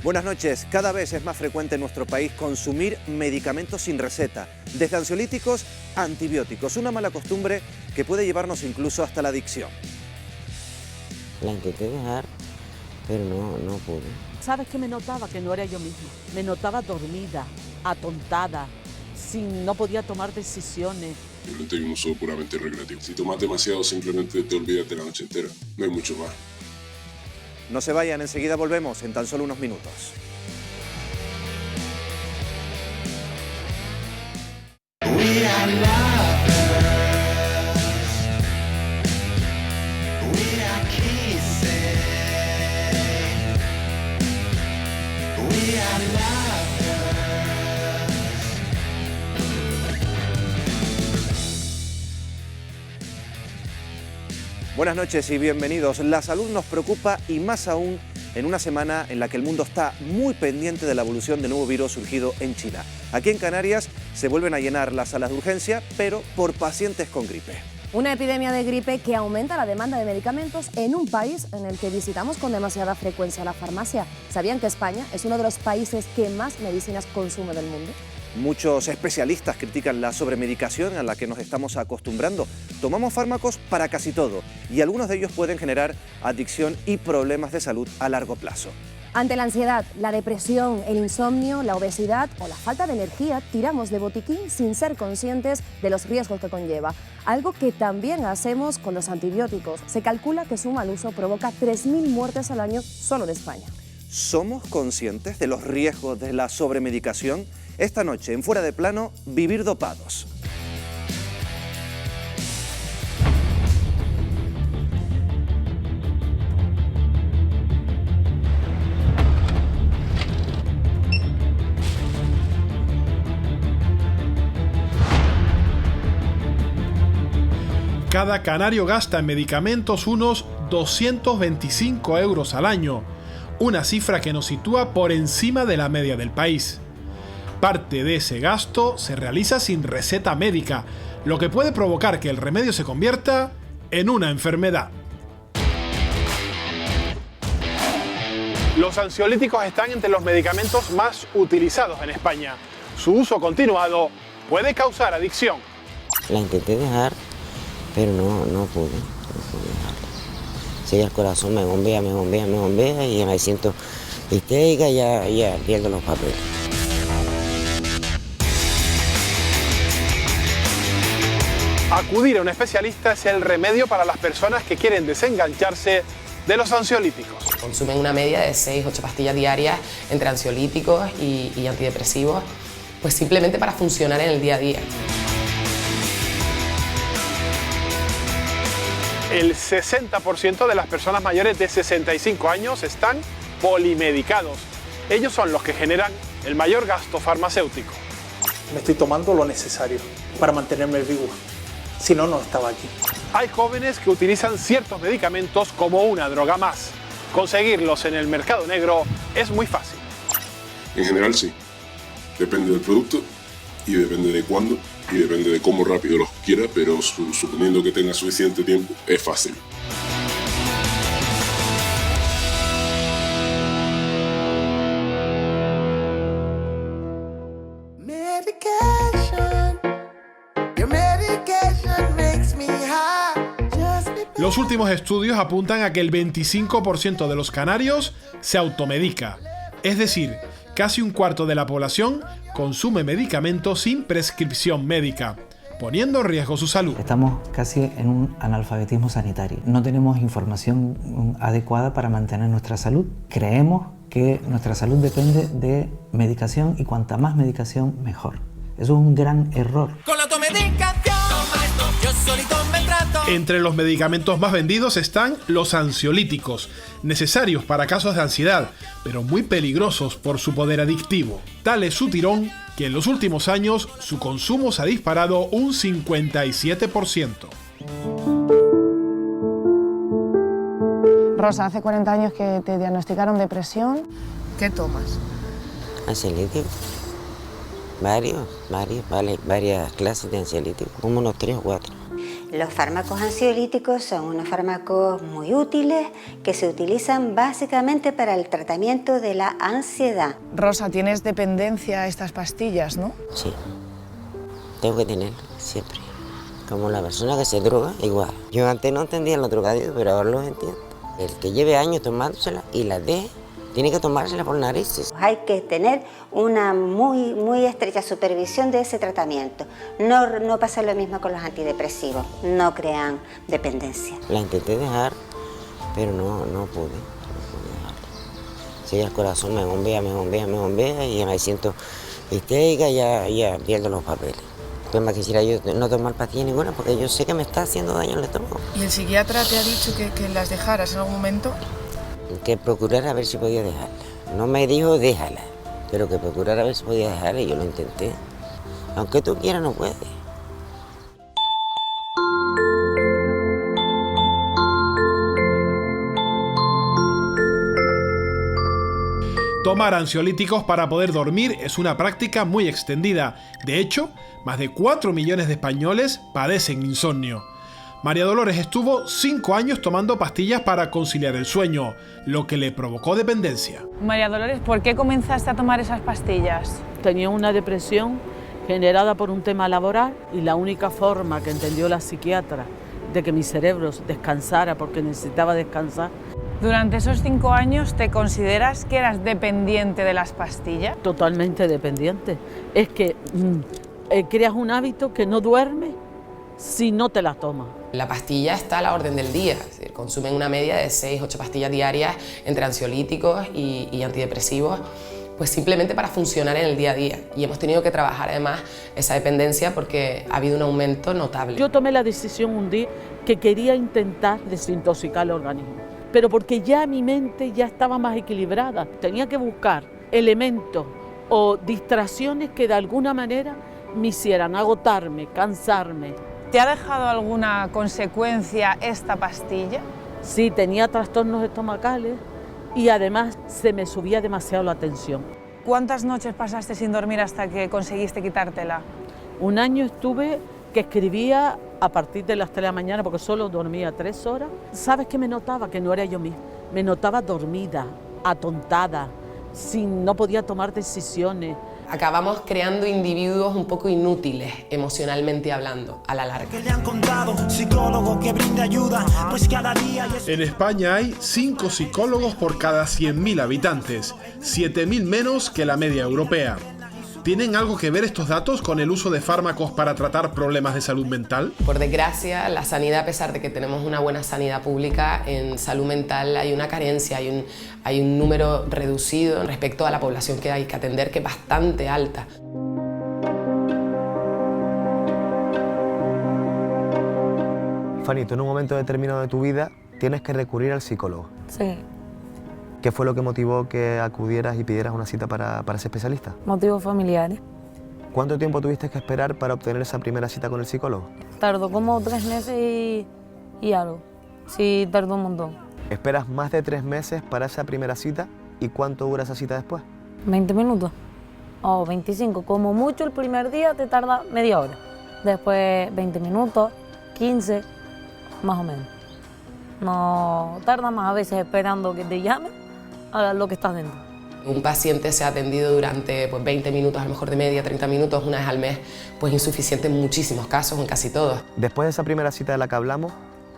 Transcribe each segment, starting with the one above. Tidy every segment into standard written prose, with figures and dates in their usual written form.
Buenas noches. Cada vez es más frecuente en nuestro país consumir medicamentos sin receta, desde ansiolíticos a antibióticos, una mala costumbre que puede llevarnos incluso hasta la adicción. La intenté dejar, pero no pude. ¿Sabes qué me notaba? Que no era yo misma. Me notaba dormida, atontada, no podía tomar decisiones. Simplemente hay un uso puramente recreativo. Si tomas demasiado, simplemente te olvidas de la noche entera. No hay mucho más. No se vayan, enseguida volvemos en tan solo unos minutos. Buenas noches y bienvenidos. La salud nos preocupa y más aún en una semana en la que el mundo está muy pendiente de la evolución del nuevo virus surgido en China. Aquí en Canarias se vuelven a llenar las salas de urgencia, pero por pacientes con gripe. Una epidemia de gripe que aumenta la demanda de medicamentos en un país en el que visitamos con demasiada frecuencia la farmacia. ¿Sabían que España es uno de los países que más medicinas consume del mundo? Muchos especialistas critican la sobremedicación a la que nos estamos acostumbrando. Tomamos fármacos para casi todo y algunos de ellos pueden generar adicción y problemas de salud a largo plazo. Ante la ansiedad, la depresión, el insomnio, la obesidad o la falta de energía, tiramos de botiquín sin ser conscientes de los riesgos que conlleva. Algo que también hacemos con los antibióticos. Se calcula que su mal uso provoca 3.000 muertes al año solo en España. ¿Somos conscientes de los riesgos de la sobremedicación? Esta noche, en Fuera de Plano, vivir dopados. Cada canario gasta en medicamentos unos 225 euros al año, una cifra que nos sitúa por encima de la media del país. Parte de ese gasto se realiza sin receta médica, lo que puede provocar que el remedio se convierta en una enfermedad. Los ansiolíticos están entre los medicamentos más utilizados en España. Su uso continuado puede causar adicción. La intenté dejar, pero no pude dejarla. Sí, el corazón me bombea y ya me siento histérica y ya pierdo los papeles. Acudir a un especialista es el remedio para las personas que quieren desengancharse de los ansiolíticos. Consumen una media de 6-8 pastillas diarias entre ansiolíticos y antidepresivos, pues simplemente para funcionar en el día a día. El 60% de las personas mayores de 65 años están polimedicados. Ellos son los que generan el mayor gasto farmacéutico. Me estoy tomando lo necesario para mantenerme vivo. Si no, no estaba aquí. Hay jóvenes que utilizan ciertos medicamentos como una droga más. Conseguirlos en el mercado negro es muy fácil. En general sí. Depende del producto y depende de cuándo y depende de cómo rápido los quiera, pero suponiendo que tenga suficiente tiempo, es fácil. Los últimos estudios apuntan a que el 25% de los canarios se automedica. Es decir, casi un cuarto de la población consume medicamentos sin prescripción médica, poniendo en riesgo su salud. Estamos casi en un analfabetismo sanitario. No tenemos información adecuada para mantener nuestra salud. Creemos que nuestra salud depende de medicación y cuanta más medicación, mejor. Eso es un gran error. Con la automedicación, yo solito me trato. Entre los medicamentos más vendidos están los ansiolíticos, necesarios para casos de ansiedad, pero muy peligrosos por su poder adictivo. Tal es su tirón que en los últimos años su consumo se ha disparado un 57%. Rosa, hace 40 años que te diagnosticaron depresión. ¿Qué tomas? Ansiolíticos. Varias clases de ansiolíticos, como unos 3 o 4. Los fármacos ansiolíticos son unos fármacos muy útiles que se utilizan básicamente para el tratamiento de la ansiedad. Rosa, ¿tienes dependencia a estas pastillas, no? Sí, tengo que tener siempre. Como la persona que se droga, igual. Yo antes no entendía los drogadictos, pero ahora los entiendo. El que lleve años tomándosela y la deje, tiene que tomársela por narices. Hay que tener una muy estrecha supervisión de ese tratamiento. No pasa lo mismo con los antidepresivos, no crean dependencia. La intenté dejar, pero no pude dejarla. Sí, el corazón me bombea y ya me siento histérica y ya pierdo los papeles. Pues me quisiera yo no tomar pastillas ninguna porque yo sé que me está haciendo daño al estómago. ¿Y el psiquiatra te ha dicho que las dejaras en algún momento? Que procurara a ver si podía dejarla. No me dijo déjala, pero que procurara a ver si podía dejarla y yo lo intenté. Aunque tú quieras, no puedes. Tomar ansiolíticos para poder dormir es una práctica muy extendida. De hecho, más de 4 millones de españoles padecen insomnio. María Dolores estuvo 5 años tomando pastillas para conciliar el sueño, lo que le provocó dependencia. María Dolores, ¿por qué comenzaste a tomar esas pastillas? Tenía una depresión generada por un tema laboral y la única forma que entendió la psiquiatra de que mi cerebro descansara porque necesitaba descansar. Durante esos 5 años, ¿te consideras que eras dependiente de las pastillas? Totalmente dependiente. Es que creas un hábito que no duerme si no te la tomas. La pastilla está a la orden del día. Es decir, consumen una media de 6-8 pastillas diarias entre ansiolíticos y antidepresivos, pues simplemente para funcionar en el día a día. Y hemos tenido que trabajar además esa dependencia porque ha habido un aumento notable. Yo tomé la decisión un día que quería intentar desintoxicar el organismo, pero porque ya mi mente ya estaba más equilibrada. Tenía que buscar elementos o distracciones que de alguna manera me hicieran agotarme, cansarme. ¿Te ha dejado alguna consecuencia esta pastilla? Sí, tenía trastornos estomacales y además se me subía demasiado la tensión. ¿Cuántas noches pasaste sin dormir hasta que conseguiste quitártela? Un año estuve que escribía a partir de las 3 de la mañana porque solo dormía 3 horas. ¿Sabes qué me notaba? Que no era yo misma. Me notaba dormida, atontada, no podía tomar decisiones. Acabamos creando individuos un poco inútiles, emocionalmente hablando, a la larga. En España hay 5 psicólogos por cada 100.000 habitantes, 7.000 menos que la media europea. ¿Tienen algo que ver estos datos con el uso de fármacos para tratar problemas de salud mental? Por desgracia, la sanidad, a pesar de que tenemos una buena sanidad pública, en salud mental hay una carencia, hay un número reducido respecto a la población que hay que atender, que es bastante alta. Fanny, tú en un momento determinado de tu vida tienes que recurrir al psicólogo. Sí. ¿Qué fue lo que motivó que acudieras y pidieras una cita para ese especialista? Motivos familiares. ¿Cuánto tiempo tuviste que esperar para obtener esa primera cita con el psicólogo? Tardó como 3 meses y algo. Sí, tardó un montón. ¿Esperas más de 3 meses para esa primera cita? ¿Y cuánto dura esa cita después? 20 minutos o 25. Como mucho el primer día te tarda media hora. Después 20 minutos, 15, más o menos. No tarda más a veces esperando que te llamen a lo que estás dentro. Un paciente se ha atendido durante 20 minutos, a lo mejor de media, 30 minutos, una vez al mes, pues insuficiente en muchísimos casos, en casi todos. Después de esa primera cita de la que hablamos,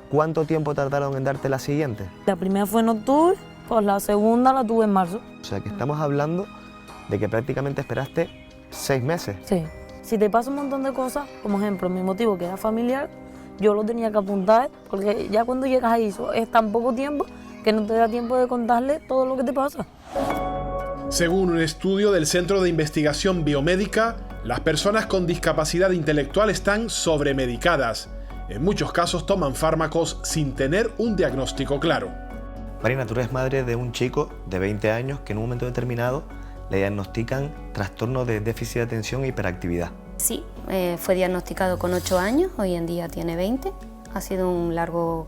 ¿cuánto tiempo tardaron en darte la siguiente? La primera fue en octubre, pues la segunda la tuve en marzo. O sea que estamos hablando de que prácticamente esperaste 6 meses. Sí. Si te pasa un montón de cosas, como ejemplo, mi motivo que era familiar, yo lo tenía que apuntar, porque ya cuando llegas ahí es tan poco tiempo que no te da tiempo de contarle todo lo que te pasa. Según un estudio del Centro de Investigación Biomédica, las personas con discapacidad intelectual están sobremedicadas. En muchos casos toman fármacos sin tener un diagnóstico claro. Marina, tú eres madre de un chico de 20 años que en un momento determinado le diagnostican trastorno de déficit de atención e hiperactividad. Sí, fue diagnosticado con 8 años, hoy en día tiene 20. Ha sido un largo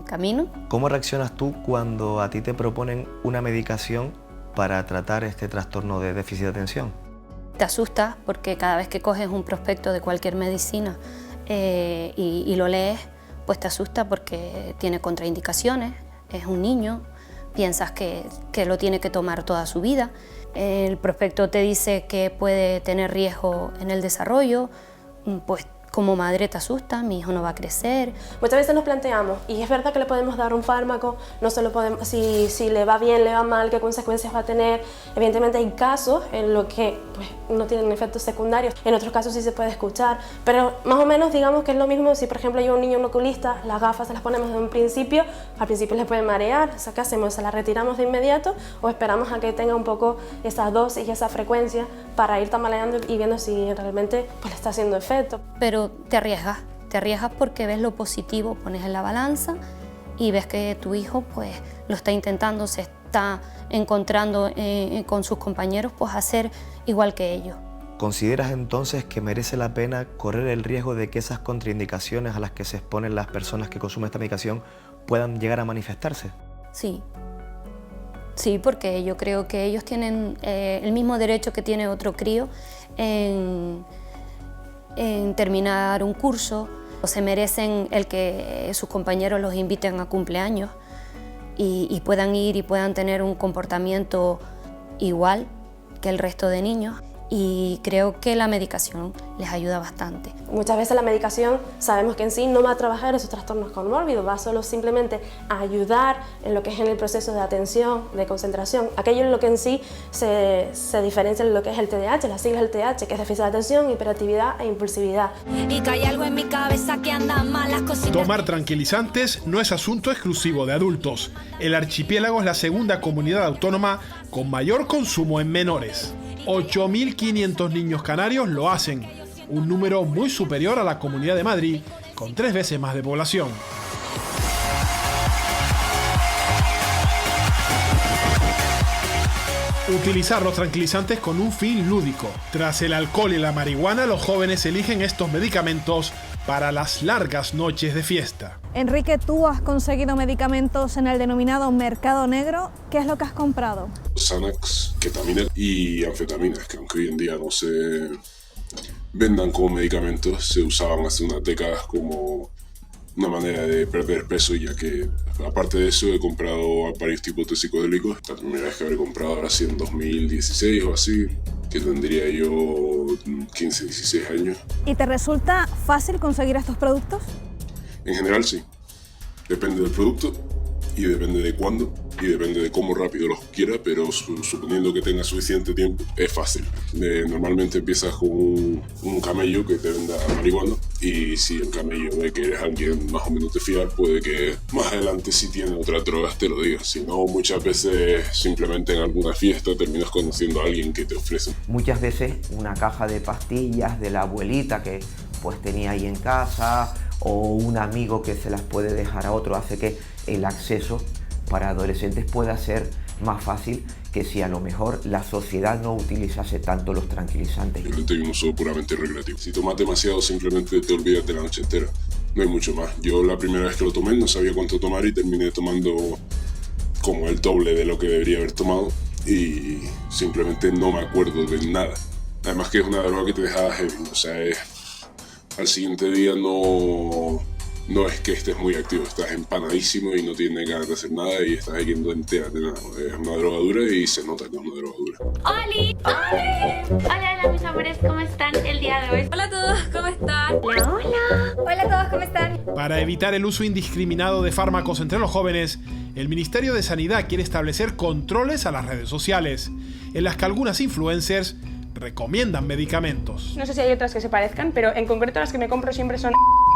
camino. ¿Cómo reaccionas tú cuando a ti te proponen una medicación para tratar este trastorno de déficit de atención? Te asustas porque cada vez que coges un prospecto de cualquier medicina y lo lees, pues te asusta porque tiene contraindicaciones, es un niño, piensas que lo tiene que tomar toda su vida. El prospecto te dice que puede tener riesgo en el desarrollo, pues como madre te asusta, mi hijo no va a crecer. Muchas veces nos planteamos, y es verdad que le podemos dar un fármaco, no se lo podemos, si le va bien, le va mal, qué consecuencias va a tener. Evidentemente hay casos en los que pues, no tienen efectos secundarios, en otros casos sí se puede escuchar, pero más o menos digamos que es lo mismo si por ejemplo hay un niño un oculista, las gafas se las ponemos de un principio, al principio les puede marear, o sea, ¿qué hacemos? ¿Se las retiramos de inmediato o esperamos a que tenga un poco esa dosis y esa frecuencia para ir tambaleando y viendo si realmente pues, le está haciendo efecto? Pero te arriesgas porque ves lo positivo, pones en la balanza y ves que tu hijo pues lo está intentando, se está encontrando con sus compañeros, pues hacer igual que ellos. ¿Consideras entonces que merece la pena correr el riesgo de que esas contraindicaciones a las que se exponen las personas que consumen esta medicación puedan llegar a manifestarse? Sí, porque yo creo que ellos tienen el mismo derecho que tiene otro crío en terminar un curso, o se merecen el que sus compañeros los inviten a cumpleaños y puedan ir y puedan tener un comportamiento igual que el resto de niños. Y creo que la medicación les ayuda bastante. Muchas veces la medicación sabemos que en sí no va a trabajar esos trastornos comórbidos, va solo simplemente a ayudar en lo que es en el proceso de atención, de concentración, aquello en lo que en sí se diferencia de lo que es el TDAH, las siglas del TDAH, que es déficit de atención, hiperactividad e impulsividad. Y que hay algo en mi cabeza que anda mal, las cositas. Tomar tranquilizantes no es asunto exclusivo de adultos. El archipiélago es la segunda comunidad autónoma con mayor consumo en menores. 8.500 niños canarios lo hacen, un número muy superior a la Comunidad de Madrid, con 3 veces más de población. Utilizar los tranquilizantes con un fin lúdico. Tras el alcohol y la marihuana, los jóvenes eligen estos medicamentos para las largas noches de fiesta. Enrique, tú has conseguido medicamentos en el denominado mercado negro. ¿Qué es lo que has comprado? Xanax, ketamina y anfetaminas, que aunque hoy en día no se vendan como medicamentos, se usaban hace unas décadas como una manera de perder peso, ya que aparte de eso he comprado varios tipos de psicodélicos. La primera vez que habré comprado ahora sí en 2016 o así, que tendría yo 15, 16 años. ¿Y te resulta fácil conseguir estos productos? En general sí. Depende del producto y depende de cuándo y depende de cómo rápido los quiera, pero suponiendo que tenga suficiente tiempo, es fácil. Normalmente empiezas con un camello que te venda marihuana y si el camello ve que eres alguien más o menos de fiar, puede que más adelante si tiene otras drogas te lo diga. Si no, muchas veces simplemente en alguna fiesta terminas conociendo a alguien que te ofrece. Muchas veces una caja de pastillas de la abuelita que pues tenía ahí en casa, o un amigo que se las puede dejar a otro, hace que el acceso para adolescentes pueda ser más fácil que si a lo mejor la sociedad no utilizase tanto los tranquilizantes. Yo le doy un uso puramente recreativo. Si tomas demasiado simplemente te olvidas de la noche entera, no hay mucho más. Yo la primera vez que lo tomé no sabía cuánto tomar y terminé tomando como el doble de lo que debería haber tomado y simplemente no me acuerdo de nada. Además que es una droga que te deja heavy, o sea, al siguiente día no es que estés muy activo, estás empanadísimo y no tienes ganas de hacer nada y estás ahí que no enteras de nada. Es una drogadura y se nota que es una drogadura. ¡Oli! Hola, mis amores, ¿cómo están el día de hoy? Hola a todos, ¿cómo están? Hola. Hola a todos, ¿cómo están? Para evitar el uso indiscriminado de fármacos entre los jóvenes, el Ministerio de Sanidad quiere establecer controles a las redes sociales, en las que algunas influencers recomiendan medicamentos. No sé si hay otras que se parezcan, pero en concreto las que me compro siempre son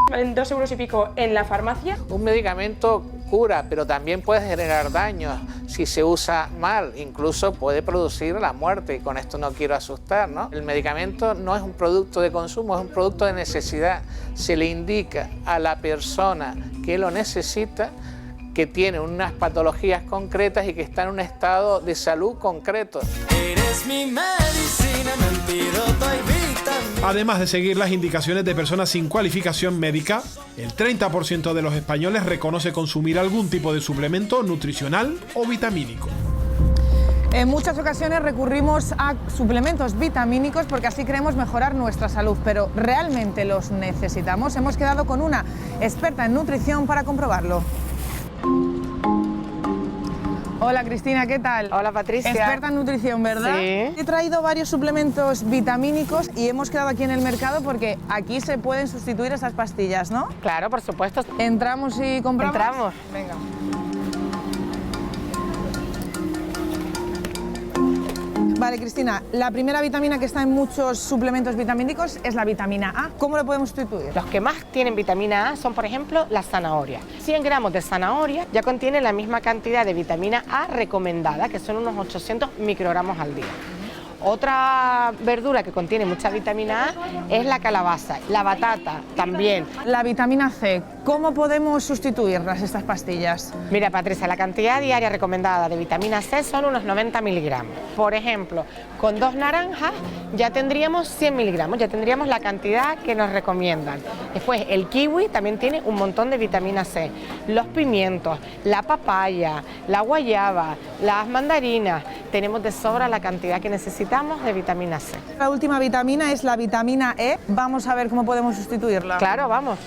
valen 2 euros y pico en la farmacia. Un medicamento cura, pero también puede generar daños si se usa mal, incluso puede producir la muerte y con esto no quiero asustar, ¿no? El medicamento no es un producto de consumo, es un producto de necesidad. Se le indica a la persona que lo necesita, que tiene unas patologías concretas y que está en un estado de salud concreto. Eres mi medicina, mi antídoto y vitamina. Además de seguir las indicaciones de personas sin cualificación médica, el 30% de los españoles reconoce consumir algún tipo de suplemento nutricional o vitamínico. En muchas ocasiones recurrimos a suplementos vitamínicos porque así queremos mejorar nuestra salud, pero ¿realmente los necesitamos? Hemos quedado con una experta en nutrición para comprobarlo. Hola Cristina, ¿qué tal? Hola Patricia. Experta en nutrición, ¿verdad? Sí. He traído varios suplementos vitamínicos y hemos quedado aquí en el mercado porque aquí se pueden sustituir esas pastillas, ¿no? Claro, por supuesto. ¿Entramos y compramos? Entramos. Venga. Vale, Cristina, la primera vitamina que está en muchos suplementos vitamínicos es la vitamina A. ¿Cómo la podemos sustituir? Los que más tienen vitamina A son, por ejemplo, la zanahoria. 100 gramos de zanahoria ya contiene la misma cantidad de vitamina A recomendada, que son unos 800 microgramos al día. Otra verdura que contiene mucha vitamina A es la calabaza, la batata también. La vitamina C, ¿cómo podemos sustituirlas estas pastillas? Mira Patricia, la cantidad diaria recomendada de vitamina C son unos 90 miligramos. Por ejemplo, con 2 naranjas ya tendríamos 100 miligramos, ya tendríamos la cantidad que nos recomiendan. Después el kiwi también tiene un montón de vitamina C. Los pimientos, la papaya, la guayaba, las mandarinas, tenemos de sobra la cantidad que necesitamos de vitamina C. La última vitamina es la vitamina E. Vamos a ver cómo podemos sustituirla. Claro, vamos.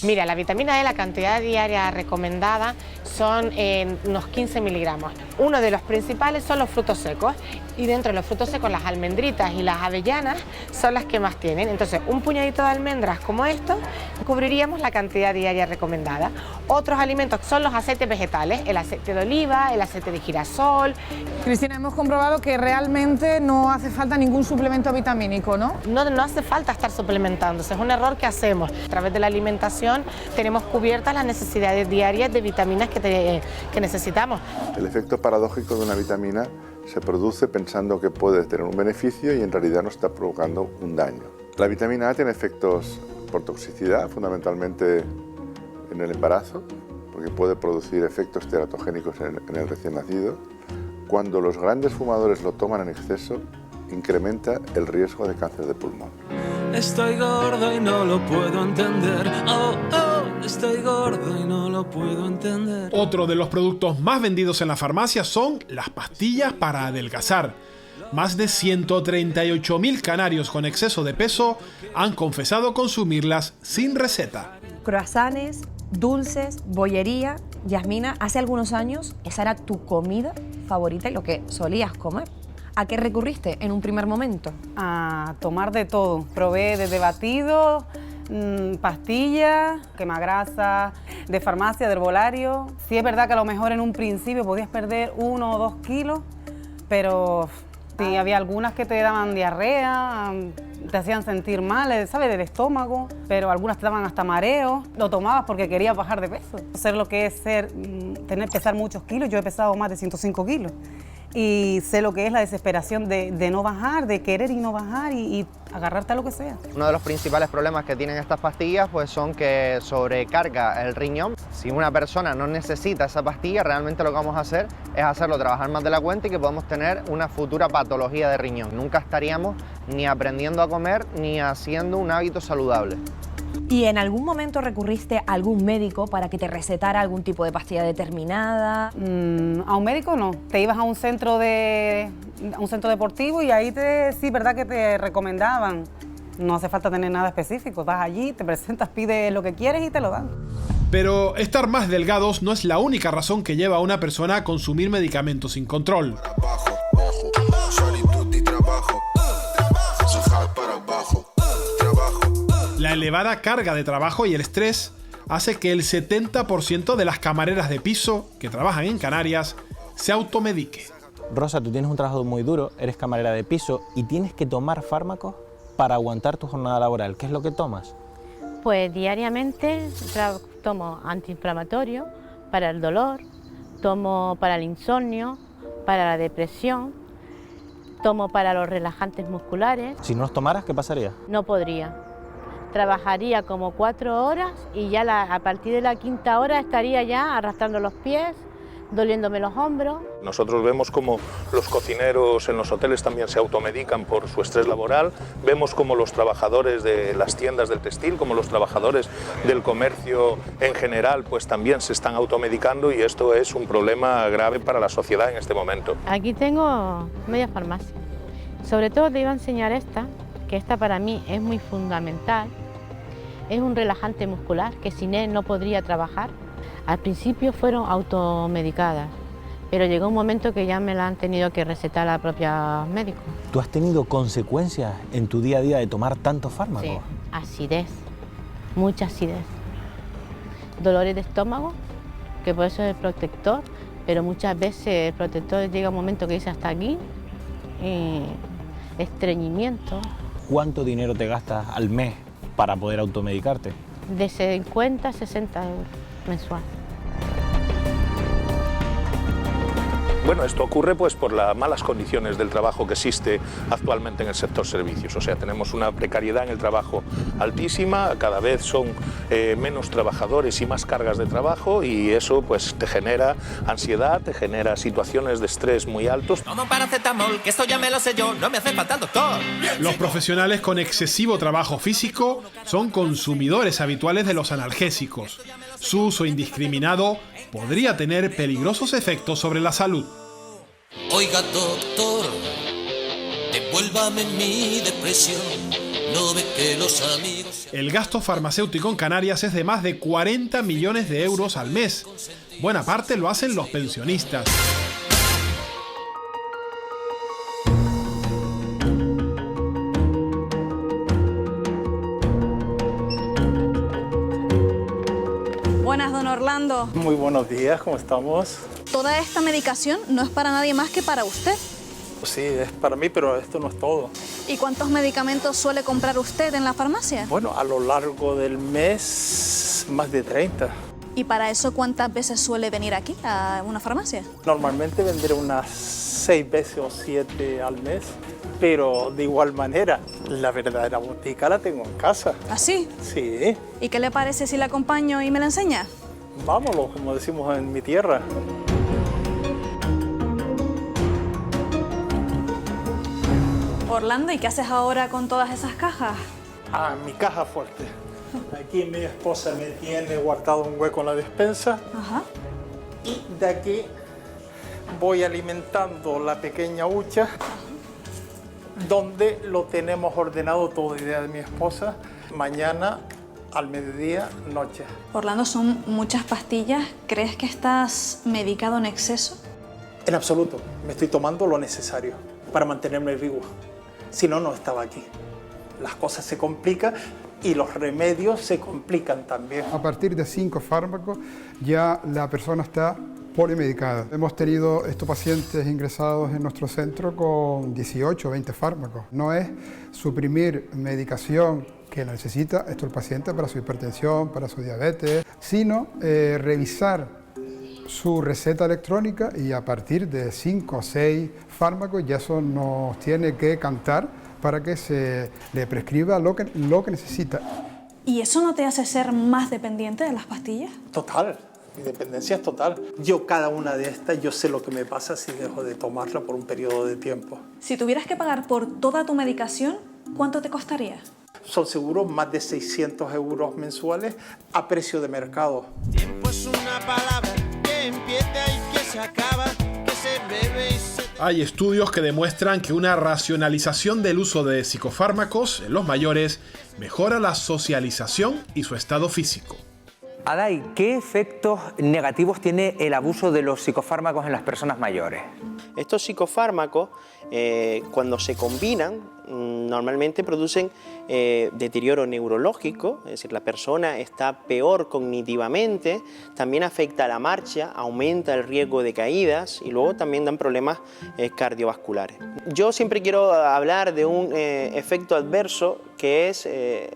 Mira, la vitamina E, la cantidad diaria recomendada son unos 15 miligramos. Uno de los principales son los frutos secos y dentro de los frutos secos las almendritas y las avellanas son las que más tienen. Entonces un puñadito de almendras como esto cubriríamos la cantidad diaria recomendada. Otros alimentos son los aceites vegetales, el aceite de oliva, el aceite de girasol. Cristina, hemos comprobado que realmente no hace falta ningún suplemento vitamínico, ¿no? No hace falta estar suplementándose, es un error que hacemos. A través de la alimentación tenemos cubiertas las necesidades diarias de vitaminas que necesitamos. El efecto paradójico de una vitamina se produce pensando que puede tener un beneficio y en realidad nos está provocando un daño. La vitamina A tiene efectos por toxicidad, fundamentalmente en el embarazo, porque puede producir efectos teratogénicos en el recién nacido. Cuando los grandes fumadores lo toman en exceso, incrementa el riesgo de cáncer de pulmón. Estoy gordo y no lo puedo entender. Oh, oh, estoy gordo y no lo puedo entender. Otro de los productos más vendidos en la farmacia son las pastillas para adelgazar. Más de 138.000 canarios con exceso de peso han confesado consumirlas sin receta. Croissants, dulces, bollería. Yasmina, hace algunos años esa era tu comida favorita y lo que solías comer. ¿A qué recurriste en un primer momento? A tomar de todo. Probé desde batidos, pastillas, quemagrasa, de farmacia, de herbolario. Sí es verdad que a lo mejor en un principio podías perder 1 o 2 kilos, pero sí, había algunas que te daban diarrea, te hacían sentir mal, ¿sabes? Del estómago, pero algunas te daban hasta mareo. Lo tomabas porque querías bajar de peso. Ser lo que es pesar muchos kilos, yo he pesado más de 105 kilos. Y sé lo que es la desesperación de no bajar, de querer y no bajar y agarrarte a lo que sea. Uno de los principales problemas que tienen estas pastillas pues son que sobrecarga el riñón. Si una persona no necesita esa pastilla, realmente lo que vamos a hacer es hacerlo trabajar más de la cuenta y que podamos tener una futura patología de riñón. Nunca estaríamos ni aprendiendo a comer ni haciendo un hábito saludable. ¿Y en algún momento recurriste a algún médico para que te recetara algún tipo de pastilla determinada? A un médico no. Te ibas a un centro deportivo y ahí sí, verdad que te recomendaban. No hace falta tener nada específico. Vas allí, te presentas, pides lo que quieres y te lo dan. Pero estar más delgados no es la única razón que lleva a una persona a consumir medicamentos sin control. La elevada carga de trabajo y el estrés hace que el 70% de las camareras de piso que trabajan en Canarias se automedique. Rosa, tú tienes un trabajo muy duro, eres camarera de piso y tienes que tomar fármacos para aguantar tu jornada laboral. ¿Qué es lo que tomas? Pues diariamente tomo antiinflamatorio para el dolor, tomo para el insomnio, para la depresión, tomo para los relajantes musculares. Si no los tomaras, ¿qué pasaría? No podría. Trabajaría como 4 horas y ya a partir de la 5ª hora estaría ya arrastrando los pies, doliéndome los hombros. Nosotros vemos como los cocineros en los hoteles también se automedican por su estrés laboral, vemos como los trabajadores de las tiendas del textil, como los trabajadores del comercio en general, pues también se están automedicando y esto es un problema grave para la sociedad en este momento. Aquí tengo media farmacia. Sobre todo te iba a enseñar esta, que esta para mí es muy fundamental. Es un relajante muscular que sin él no podría trabajar. Al principio fueron automedicadas, pero llegó un momento que ya me la han tenido que recetar a propios médicos. ¿Tú has tenido consecuencias en tu día a día de tomar tantos fármacos? Sí, acidez, mucha acidez. Dolores de estómago, que por eso es el protector, pero muchas veces el protector llega un momento que dice hasta aquí, estreñimiento. ¿Cuánto dinero te gastas al mes para poder automedicarte? De 50 a 60 euros mensual. Bueno, esto ocurre pues por las malas condiciones del trabajo que existe actualmente en el sector servicios. O sea, tenemos una precariedad en el trabajo altísima, cada vez son menos trabajadores y más cargas de trabajo y eso pues te genera ansiedad, te genera situaciones de estrés muy altos. Toma paracetamol, que esto ya me lo sé yo, no me hace falta el doctor. Los profesionales con excesivo trabajo físico son consumidores habituales de los analgésicos. Su uso indiscriminado podría tener peligrosos efectos sobre la salud. Oiga, doctor, devuélvame mi depresión. No ve que los amigos... El gasto farmacéutico en Canarias es de más de 40 millones de euros al mes. Buena parte lo hacen los pensionistas. Buenas, don Orlando. Muy buenos días, ¿cómo estamos? Toda esta medicación no es para nadie más que para usted. Sí, es para mí, pero esto no es todo. ¿Y cuántos medicamentos suele comprar usted en la farmacia? Bueno, a lo largo del mes, más de 30. ¿Y para eso cuántas veces suele venir aquí a una farmacia? Normalmente vendré unas 6 veces o 7 al mes, pero de igual manera, la verdadera botica la tengo en casa. ¿Ah, sí? Sí. ¿Y qué le parece si la acompaño y me la enseña? Vámonos, como decimos en mi tierra. Orlando, ¿y qué haces ahora con todas esas cajas? Ah, mi caja fuerte. Aquí mi esposa me tiene guardado un hueco en la despensa. Ajá. Y de aquí voy alimentando la pequeña hucha, donde lo tenemos ordenado todo, idea de mi esposa, mañana, al mediodía, noche. Orlando, son muchas pastillas. ¿Crees que estás medicado en exceso? En absoluto. Me estoy tomando lo necesario para mantenerme vivo. Si no, no estaba aquí. Las cosas se complican y los remedios se complican también. A partir de 5 fármacos ya la persona está polimedicada. Hemos tenido estos pacientes ingresados en nuestro centro con 18 o 20 fármacos. No es suprimir medicación que necesita el paciente para su hipertensión, para su diabetes, sino revisar su receta electrónica y a partir de 5 o 6 fármacos ya eso nos tiene que cantar para que se le prescriba lo que necesita. ¿Y eso no te hace ser más dependiente de las pastillas? Total, mi dependencia es total. Yo cada una de estas, yo sé lo que me pasa si dejo de tomarla por un periodo de tiempo. Si tuvieras que pagar por toda tu medicación, ¿cuánto te costaría? Son seguros más de 600 euros mensuales a precio de mercado. Tiempo es una palabra que empieza y que se acaba, que se bebe y se... Hay estudios que demuestran que una racionalización del uso de psicofármacos en los mayores mejora la socialización y su estado físico. Aday, ¿qué efectos negativos tiene el abuso de los psicofármacos en las personas mayores? Estos psicofármacos, cuando se combinan, normalmente producen deterioro neurológico, es decir, la persona está peor cognitivamente, también afecta a la marcha, aumenta el riesgo de caídas y luego también dan problemas cardiovasculares. Yo siempre quiero hablar de un efecto adverso que es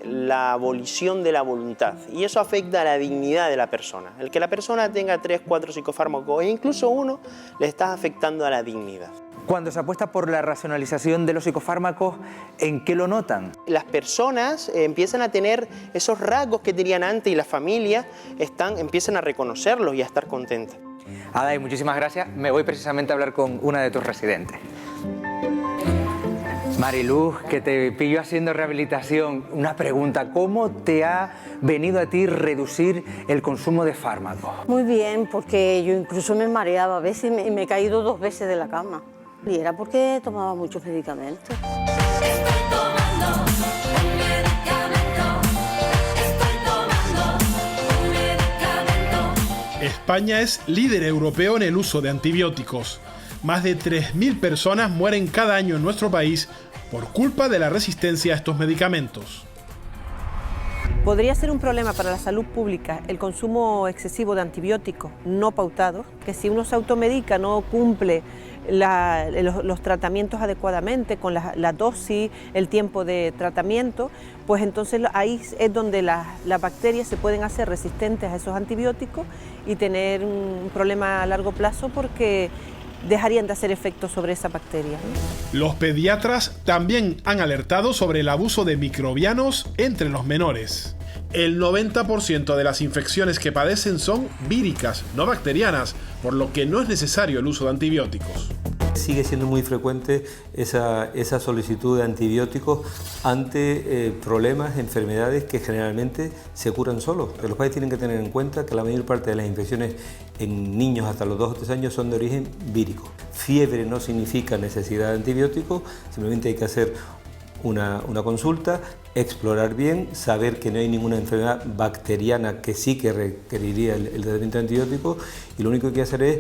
la abolición de la voluntad y eso afecta a la dignidad de la persona. El que la persona tenga 3, 4 psicofármacos e incluso uno le está afectando a la dignidad. Cuando se apuesta por la racionalización de los psicofármacos, ¿en qué lo notan? Las personas empiezan a tener esos rasgos que tenían antes y las familias empiezan a reconocerlos y a estar contentas. Aday, muchísimas gracias. Me voy precisamente a hablar con una de tus residentes. Mariluz, que te pillo haciendo rehabilitación. Una pregunta, ¿cómo te ha venido a ti reducir el consumo de fármacos? Muy bien, porque yo incluso me mareaba a veces y me he caído 2 veces de la cama. Y era porque tomaba muchos medicamentos. España es líder europeo en el uso de antibióticos. Más de 3.000 personas mueren cada año en nuestro país por culpa de la resistencia a estos medicamentos. Podría ser un problema para la salud pública el consumo excesivo de antibióticos no pautados, que si uno se automedica no cumple los tratamientos adecuadamente, con la dosis, el tiempo de tratamiento, pues entonces ahí es donde las bacterias se pueden hacer resistentes a esos antibióticos y tener un problema a largo plazo porque dejarían de hacer efecto sobre esa bacteria. Los pediatras también han alertado sobre el abuso de microbianos entre los menores. El 90% de las infecciones que padecen son víricas, no bacterianas, por lo que no es necesario el uso de antibióticos. Sigue siendo muy frecuente esa solicitud de antibióticos ante problemas, enfermedades que generalmente se curan solos. Los padres tienen que tener en cuenta que la mayor parte de las infecciones en niños hasta los 2 o 3 años son de origen vírico. Fiebre no significa necesidad de antibióticos, simplemente hay que hacer una consulta, explorar bien, saber que no hay ninguna enfermedad bacteriana que sí que requeriría el tratamiento de antibióticos, y lo único que hay que hacer es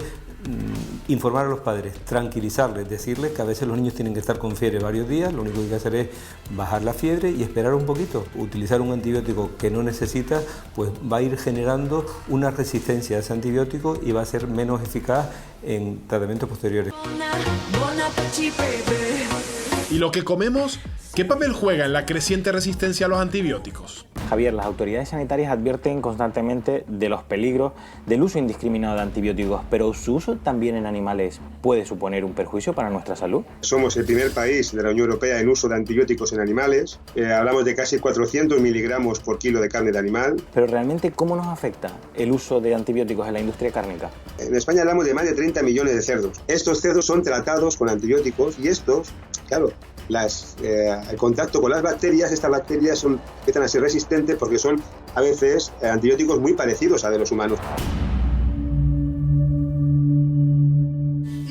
informar a los padres, tranquilizarles, decirles que a veces los niños tienen que estar con fiebre varios días, lo único que hay que hacer es bajar la fiebre y esperar un poquito. Utilizar un antibiótico que no necesita, pues va a ir generando una resistencia a ese antibiótico y va a ser menos eficaz en tratamientos posteriores. ¿Y lo que comemos? ¿Qué papel juega en la creciente resistencia a los antibióticos? Javier, las autoridades sanitarias advierten constantemente de los peligros del uso indiscriminado de antibióticos, pero su uso también en animales puede suponer un perjuicio para nuestra salud. Somos el primer país de la Unión Europea en uso de antibióticos en animales. Hablamos de casi 400 miligramos por kilo de carne de animal. Pero realmente, ¿cómo nos afecta el uso de antibióticos en la industria cárnica? En España hablamos de más de 30 millones de cerdos. Estos cerdos son tratados con antibióticos y estos, claro, el contacto con las bacterias, estas bacterias empiezan a ser resistentes porque son a veces antibióticos muy parecidos a de los humanos.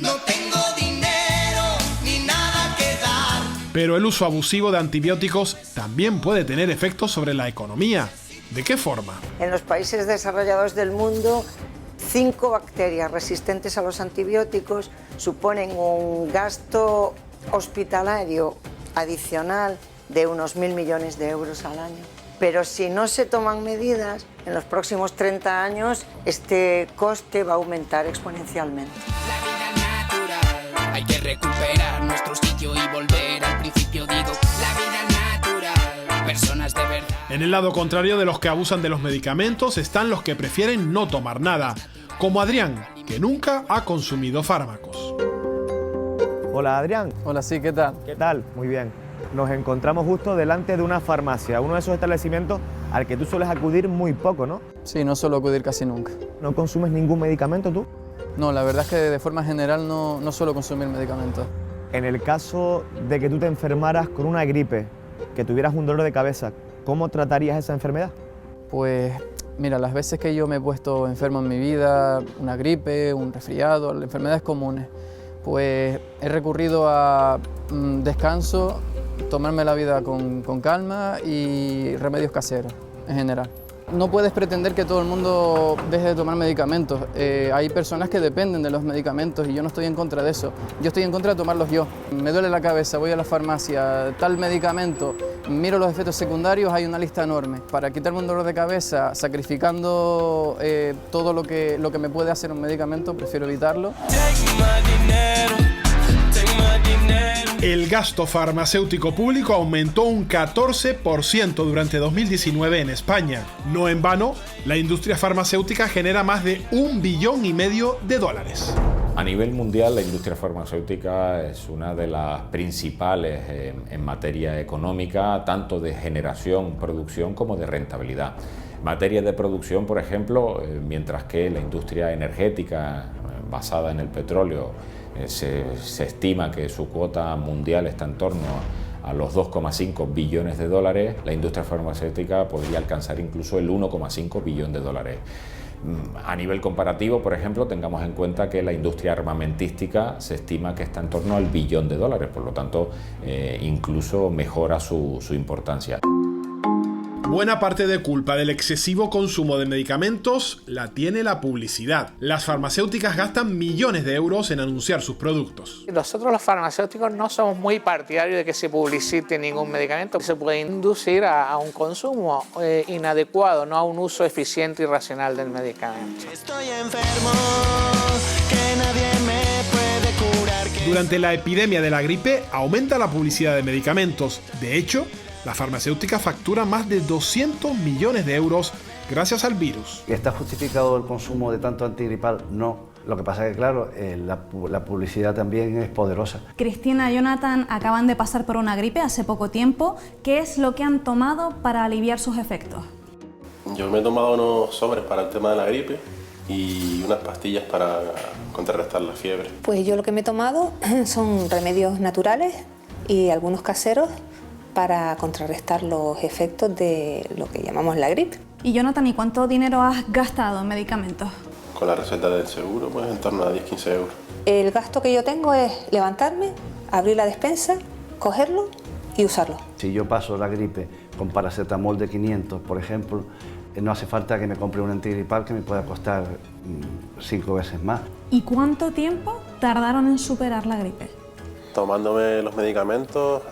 No tengo dinero ni nada que dar. Pero el uso abusivo de antibióticos también puede tener efectos sobre la economía. ¿De qué forma? En los países desarrollados del mundo, 5 bacterias resistentes a los antibióticos suponen un gasto hospitalario adicional de unos 1.000 millones de euros al año. Pero si no se toman medidas, en los próximos 30 años este coste va a aumentar exponencialmente. Hay que recuperar nuestro sitio y volver al principio, digo, la vida natural, personas de verdad. En el lado contrario de los que abusan de los medicamentos están los que prefieren no tomar nada, como Adrián, que nunca ha consumido fármacos. Hola Adrián. Hola, sí, ¿qué tal? ¿Qué tal? Muy bien. Nos encontramos justo delante de una farmacia, uno de esos establecimientos al que tú sueles acudir muy poco, ¿no? Sí, no suelo acudir casi nunca. ¿No consumes ningún medicamento tú? No, la verdad es que de forma general no suelo consumir medicamentos. En el caso de que tú te enfermaras con una gripe, que tuvieras un dolor de cabeza, ¿cómo tratarías esa enfermedad? Pues mira, las veces que yo me he puesto enfermo en mi vida, una gripe, un resfriado, enfermedades comunes, pues he recurrido a descanso, tomarme la vida con calma y remedios caseros en general. No puedes pretender que todo el mundo deje de tomar medicamentos. Hay personas que dependen de los medicamentos y yo no estoy en contra de eso. Yo estoy en contra de tomarlos yo. Me duele la cabeza, voy a la farmacia, tal medicamento, miro los efectos secundarios, hay una lista enorme. Para quitarme un dolor de cabeza, sacrificando todo lo que me puede hacer un medicamento, prefiero evitarlo. El gasto farmacéutico público aumentó un 14% durante 2019 en España. No en vano, la industria farmacéutica genera más de $1,5 billones. A nivel mundial, la industria farmacéutica es una de las principales en materia económica, tanto de generación, producción como de rentabilidad. En materia de producción, por ejemplo, mientras que la industria energética basada en el petróleo se estima que su cuota mundial está en torno a los 2,5 billones de dólares, la industria farmacéutica podría alcanzar incluso el 1,5 billón de dólares. A nivel comparativo, por ejemplo, tengamos en cuenta que la industria armamentística se estima que está en torno al billón de dólares, por lo tanto, incluso mejora su importancia. Buena parte de culpa del excesivo consumo de medicamentos la tiene la publicidad. Las farmacéuticas gastan millones de euros en anunciar sus productos. Nosotros los farmacéuticos no somos muy partidarios de que se publicite ningún medicamento. Se puede inducir a un consumo inadecuado, no a un uso eficiente y racional del medicamento. Estoy enfermo, que nadie me puede curar. Durante la epidemia de la gripe aumenta la publicidad de medicamentos. De hecho, la farmacéutica factura más de 200 millones de euros gracias al virus. ¿Está justificado el consumo de tanto antigripal? No. Lo que pasa es que, claro, la publicidad también es poderosa. Cristina y Jonathan acaban de pasar por una gripe hace poco tiempo. ¿Qué es lo que han tomado para aliviar sus efectos? Yo me he tomado unos sobres para el tema de la gripe y unas pastillas para contrarrestar la fiebre. Pues yo lo que me he tomado son remedios naturales y algunos caseros para contrarrestar los efectos de lo que llamamos la gripe. Y Jonathan, ¿y cuánto dinero has gastado en medicamentos? Con la receta del seguro, pues en torno a 10-15 euros. El gasto que yo tengo es levantarme, abrir la despensa, cogerlo y usarlo. Si yo paso la gripe con paracetamol de 500, por ejemplo, no hace falta que me compre un antigripal que me pueda costar 5 veces más. ¿Y cuánto tiempo tardaron en superar la gripe? Tomándome los medicamentos,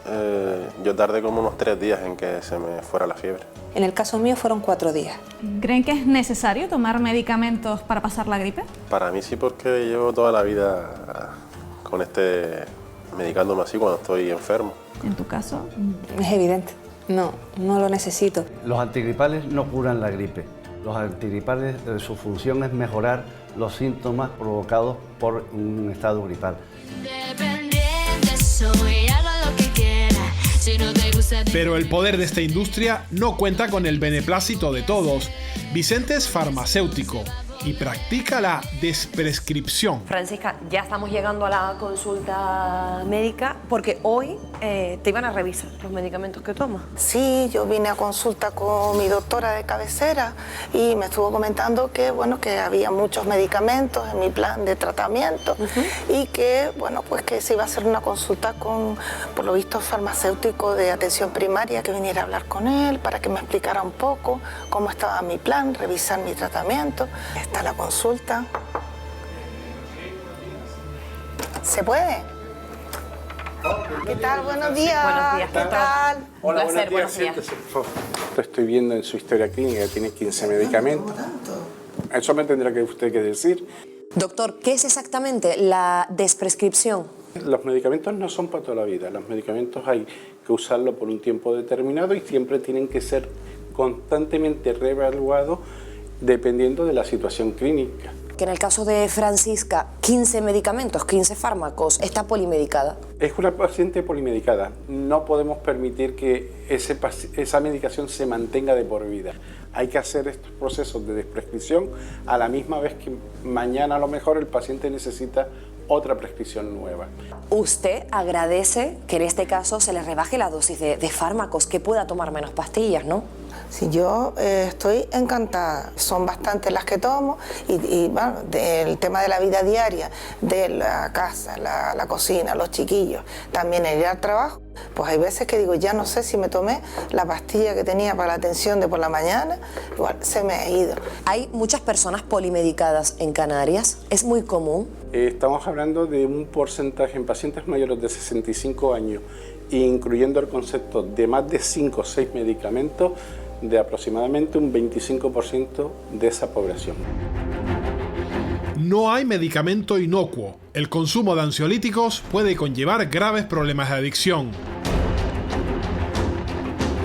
yo tardé como unos 3 días en que se me fuera la fiebre. En el caso mío fueron 4 días. ¿Creen que es necesario tomar medicamentos para pasar la gripe? Para mí sí, porque llevo toda la vida con medicándome así cuando estoy enfermo. ¿En tu caso? Es evidente. No lo necesito. Los antigripales no curan la gripe. Los antigripales, su función es mejorar los síntomas provocados por un estado gripal. Pero el poder de esta industria no cuenta con el beneplácito de todos. Vicente es farmacéutico y practica la desprescripción. Francisca, ya estamos llegando a la consulta médica porque hoy te iban a revisar los medicamentos que tomas. Sí, yo vine a consulta con mi doctora de cabecera y me estuvo comentando que, bueno, que había muchos medicamentos en mi plan de tratamiento y que, bueno, pues que se iba a hacer una consulta con, por lo visto, farmacéutico de atención primaria, que viniera a hablar con él para que me explicara un poco cómo estaba mi plan, revisar mi tratamiento. Está la consulta. ¿Se puede? ¿Qué tal? Buenos días. Buenos días. ¿Qué tal? Hola, un placer, buenos días. Estoy viendo en su historia clínica que tiene 15 medicamentos. Eso me tendrá que usted que decir. Doctor, ¿qué es exactamente la desprescripción? Los medicamentos no son para toda la vida. Los medicamentos hay que usarlos por un tiempo determinado y siempre tienen que ser constantemente reevaluados dependiendo de la situación clínica. Que en el caso de Francisca, 15 medicamentos, 15 fármacos, está polimedicada. Es una paciente polimedicada. No podemos permitir que esa medicación se mantenga de por vida. Hay que hacer estos procesos de desprescripción a la misma vez que mañana a lo mejor el paciente necesita otra prescripción nueva. Usted agradece que en este caso se le rebaje la dosis de fármacos, que pueda tomar menos pastillas, ¿no? Sí, yo estoy encantada. Son bastantes las que tomo y bueno, el tema de la vida diaria, de la casa, la cocina, los chiquillos, también el ir al trabajo, pues hay veces que digo, ya no sé si me tomé la pastilla que tenía para la atención de por la mañana, igual se me ha ido. Hay muchas personas polimedicadas en Canarias, es muy común. Estamos hablando de un porcentaje en pacientes mayores de 65 años, incluyendo el concepto de más de 5 o 6 medicamentos, de aproximadamente un 25% de esa población. No hay medicamento inocuo. El consumo de ansiolíticos puede conllevar graves problemas de adicción.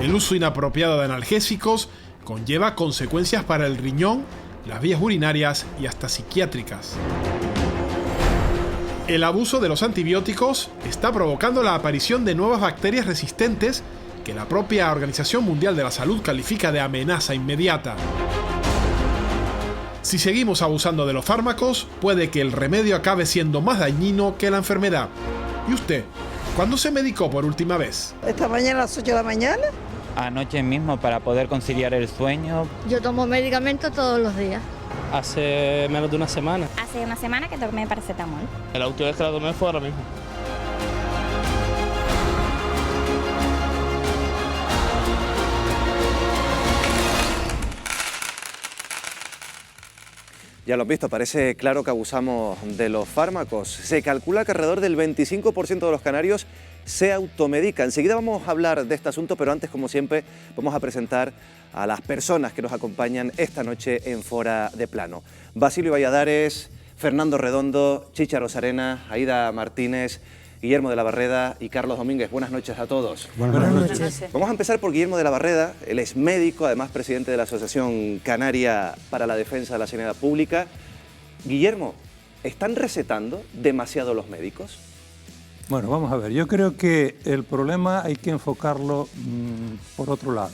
El uso inapropiado de analgésicos conlleva consecuencias para el riñón, las vías urinarias y hasta psiquiátricas. El abuso de los antibióticos está provocando la aparición de nuevas bacterias resistentes que que la propia Organización Mundial de la Salud califica de amenaza inmediata. Si seguimos abusando de los fármacos, puede que el remedio acabe siendo más dañino que la enfermedad. ¿Y usted? ¿Cuándo se medicó por última vez? Esta mañana a las 8 de la mañana. Anoche mismo para poder conciliar el sueño. Yo tomo medicamentos todos los días. Hace menos de una semana. Hace una semana que tomé paracetamol. La última vez que la tomé fue ahora mismo. Ya lo han visto, parece claro que abusamos de los fármacos. Se calcula que alrededor del 25% de los canarios se automedica. Enseguida vamos a hablar de este asunto, pero antes, como siempre, vamos a presentar a las personas que nos acompañan esta noche en Fora de Plano. Basilio Valladares, Fernando Redondo, Chicha Rosarena, Aida Martínez, Guillermo de la Barreda y Carlos Domínguez. Buenas noches a todos. Buenas noches. Vamos a empezar por Guillermo de la Barreda. Él es médico, además presidente de la Asociación Canaria para la Defensa de la Sanidad Pública. Guillermo, ¿están recetando demasiado los médicos? Bueno, vamos a ver. Yo creo que el problema hay que enfocarlo por otro lado.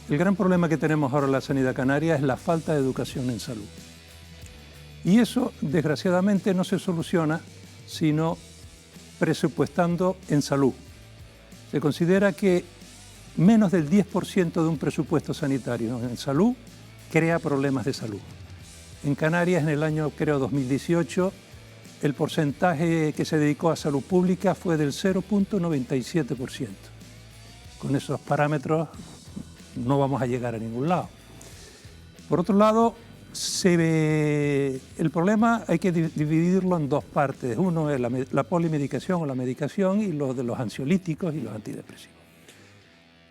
El gran problema que tenemos ahora en la sanidad canaria es la falta de educación en salud. Y eso, desgraciadamente, no se soluciona sino presupuestando en salud. Se considera que menos del 10% de un presupuesto sanitario en salud crea problemas de salud. En Canarias, en el año, creo, 2018, el porcentaje que se dedicó a salud pública fue del 0.97%. Con esos parámetros no vamos a llegar a ningún lado. Por otro lado, el problema hay que dividirlo en dos partes. Uno es la polimedicación o la medicación y lo de los ansiolíticos y los antidepresivos.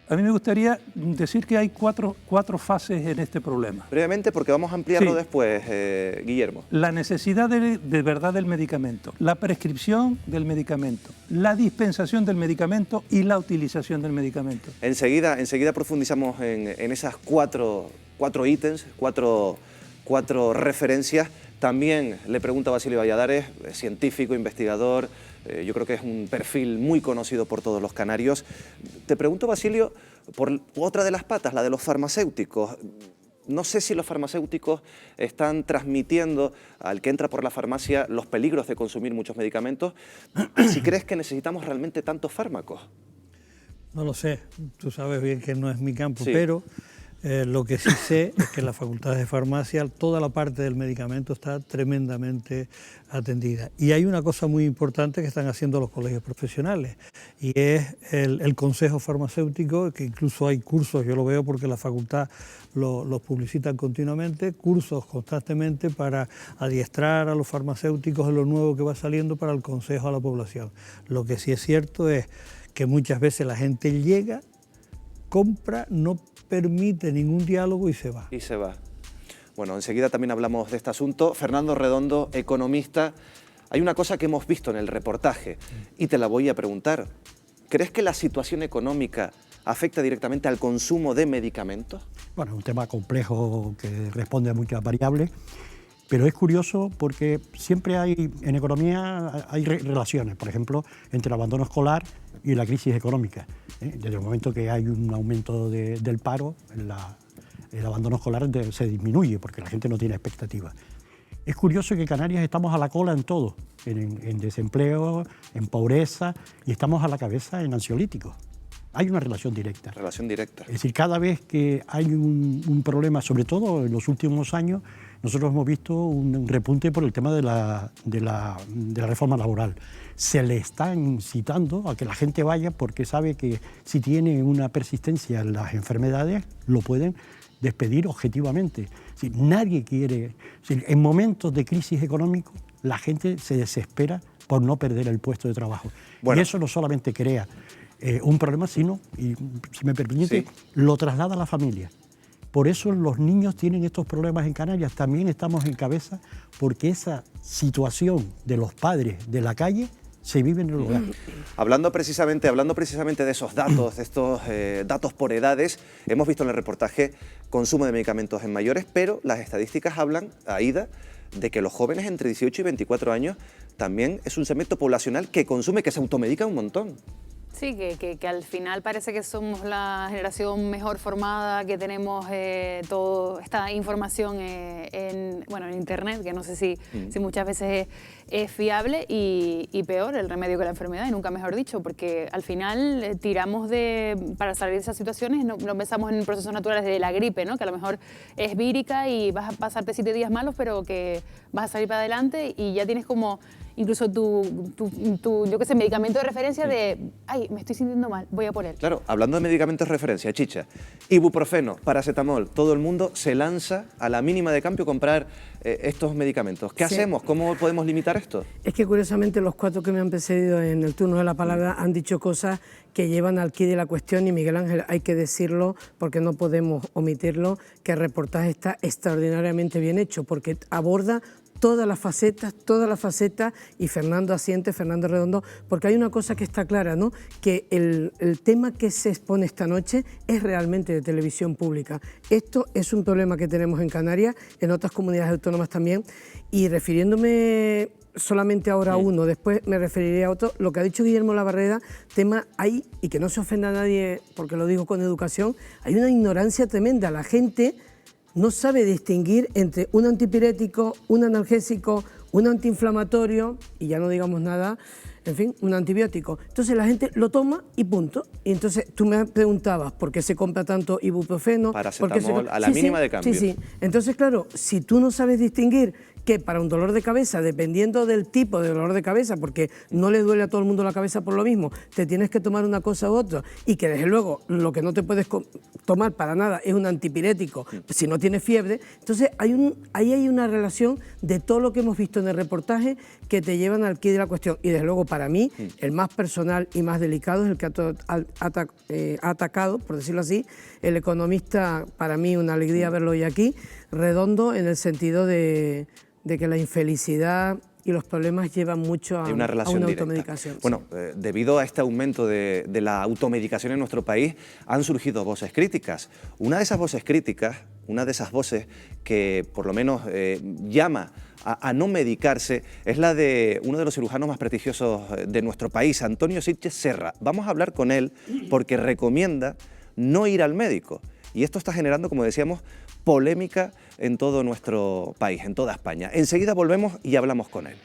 A mí me gustaría decir que hay cuatro fases en este problema. Brevemente, porque vamos a ampliarlo después, Guillermo. La necesidad de verdad del medicamento, la prescripción del medicamento, la dispensación del medicamento y la utilización del medicamento. Enseguida profundizamos en esas cuatro ítems, cuatro referencias. También le pregunto a Basilio Valladares, científico, investigador, yo creo que es un perfil muy conocido por todos los canarios. Te pregunto, Basilio, por otra de las patas, la de los farmacéuticos. No sé si los farmacéuticos están transmitiendo al que entra por la farmacia los peligros de consumir muchos medicamentos. Si crees que necesitamos realmente tantos fármacos. No lo sé, tú sabes bien que no es mi campo, sí. Pero lo que sí sé es que en las facultades de farmacia toda la parte del medicamento está tremendamente atendida. Y hay una cosa muy importante que están haciendo los colegios profesionales y es el consejo farmacéutico, que incluso hay cursos, yo lo veo porque la facultad los publicitan continuamente, cursos constantemente para adiestrar a los farmacéuticos en lo nuevo que va saliendo para el consejo a la población. Lo que sí es cierto es que muchas veces la gente llega, compra, no permite ningún diálogo y se va. Y se va. Bueno, enseguida también hablamos de este asunto. Fernando Redondo, economista. Hay una cosa que hemos visto en el reportaje y te la voy a preguntar. ¿Crees que la situación económica afecta directamente al consumo de medicamentos? Bueno, es un tema complejo que responde a muchas variables, pero es curioso porque siempre hay, en economía hay relaciones, por ejemplo, entre el abandono escolar y la crisis económica. Desde el momento que hay un aumento del paro, el abandono escolar se disminuye porque la gente no tiene expectativas. Es curioso que en Canarias estamos a la cola en todo, en desempleo, en pobreza, y estamos a la cabeza en ansiolíticos. Hay una relación directa. Relación directa. Es decir, cada vez que hay un problema, sobre todo en los últimos años, nosotros hemos visto un repunte por el tema de la reforma laboral. Se le está incitando a que la gente vaya porque sabe que si tiene una persistencia en las enfermedades, lo pueden despedir objetivamente. Si nadie quiere, en momentos de crisis económica, la gente se desespera por no perder el puesto de trabajo. Bueno. Y eso no solamente crea un problema, sino, y si me permite, lo traslada a la familia. Por eso los niños tienen estos problemas en Canarias. También estamos en cabeza porque esa situación de los padres de la calle se vive en el hogar. Hablando precisamente de esos datos, de estos datos por edades, hemos visto en el reportaje consumo de medicamentos en mayores, pero las estadísticas hablan, Aida, de que los jóvenes entre 18 y 24 años también es un segmento poblacional que consume, que se automedica un montón. Sí, que al final parece que somos la generación mejor formada, que tenemos toda esta información en Internet, que no sé si muchas veces es fiable, y peor, el remedio que la enfermedad, y nunca mejor dicho, porque al final tiramos para salir de esas situaciones, no pensamos en procesos naturales de la gripe, ¿no? Que a lo mejor es vírica y vas a pasarte 7 días malos, pero que vas a salir para adelante y ya tienes como incluso tu yo qué sé, medicamento de referencia de, ay, me estoy sintiendo mal, voy a por él. Claro, hablando de medicamentos de referencia, Chicha, ibuprofeno, paracetamol, todo el mundo se lanza a la mínima de cambio a comprar estos medicamentos. ¿Qué hacemos? ¿Cómo podemos limitar esto? Es que curiosamente los 4 que me han precedido en el turno de la palabra han dicho cosas que llevan al quid de la cuestión, y Miguel Ángel, hay que decirlo porque no podemos omitirlo, que el reportaje está extraordinariamente bien hecho porque aborda todas las facetas, y Fernando asiente, Fernando Redondo, porque hay una cosa que está clara, ¿no? Que el tema que se expone esta noche es realmente de televisión pública. Esto es un problema que tenemos en Canarias, en otras comunidades autónomas también, y refiriéndome solamente ahora a uno, después me referiré a otro, lo que ha dicho Guillermo Labarreda, tema hay, y que no se ofenda a nadie porque lo digo con educación, hay una ignorancia tremenda, la gente no sabe distinguir entre un antipirético, un analgésico, un antiinflamatorio y ya no digamos nada, en fin, un antibiótico. Entonces la gente lo toma y punto. Y entonces tú me preguntabas por qué se compra tanto ibuprofeno. Paracetamol a la mínima de cambio. Sí. Entonces, claro, si tú no sabes distinguir que para un dolor de cabeza, dependiendo del tipo de dolor de cabeza, porque no le duele a todo el mundo la cabeza por lo mismo, te tienes que tomar una cosa u otra, y que desde luego lo que no te puedes tomar para nada es un antipirético si no tienes fiebre. Entonces ahí hay una relación de todo lo que hemos visto en el reportaje que te llevan al quid de la cuestión, y desde luego para mí el más personal y más delicado es el que ha atacado, por decirlo así, el economista, para mí una alegría verlo hoy aquí, Redondo, en el sentido de que la infelicidad y los problemas llevan mucho a una automedicación. Bueno, debido a este aumento de la automedicación en nuestro país, han surgido voces críticas. Una de esas voces críticas, una de esas voces que por lo menos llama a no medicarse, es la de uno de los cirujanos más prestigiosos de nuestro país, Antonio Sitges Serra. Vamos a hablar con él porque recomienda no ir al médico. Y esto está generando, como decíamos, polémica en todo nuestro país, en toda España. Enseguida volvemos y hablamos con él.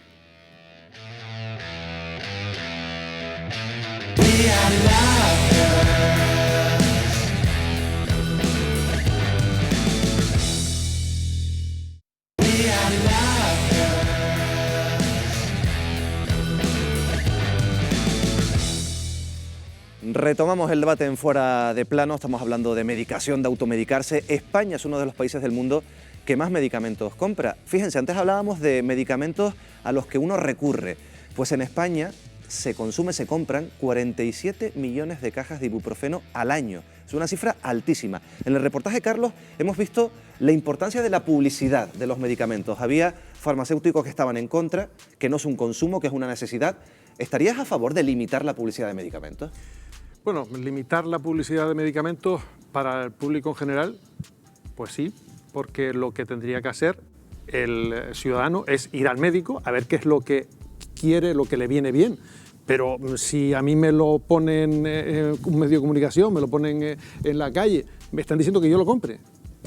Retomamos el debate en Fuera de Plano, estamos hablando de medicación, de automedicarse. España es uno de los países del mundo que más medicamentos compra. Fíjense, antes hablábamos de medicamentos a los que uno recurre. Pues en España se compran 47 millones de cajas de ibuprofeno al año. Es una cifra altísima. En el reportaje, Carlos, hemos visto la importancia de la publicidad de los medicamentos. Había farmacéuticos que estaban en contra, que no es un consumo, que es una necesidad. ¿Estarías a favor de limitar la publicidad de medicamentos? Bueno, limitar la publicidad de medicamentos para el público en general, pues sí, porque lo que tendría que hacer el ciudadano es ir al médico a ver qué es lo que quiere, lo que le viene bien. Pero si a mí me lo ponen en un medio de comunicación, me lo ponen en la calle, me están diciendo que yo lo compre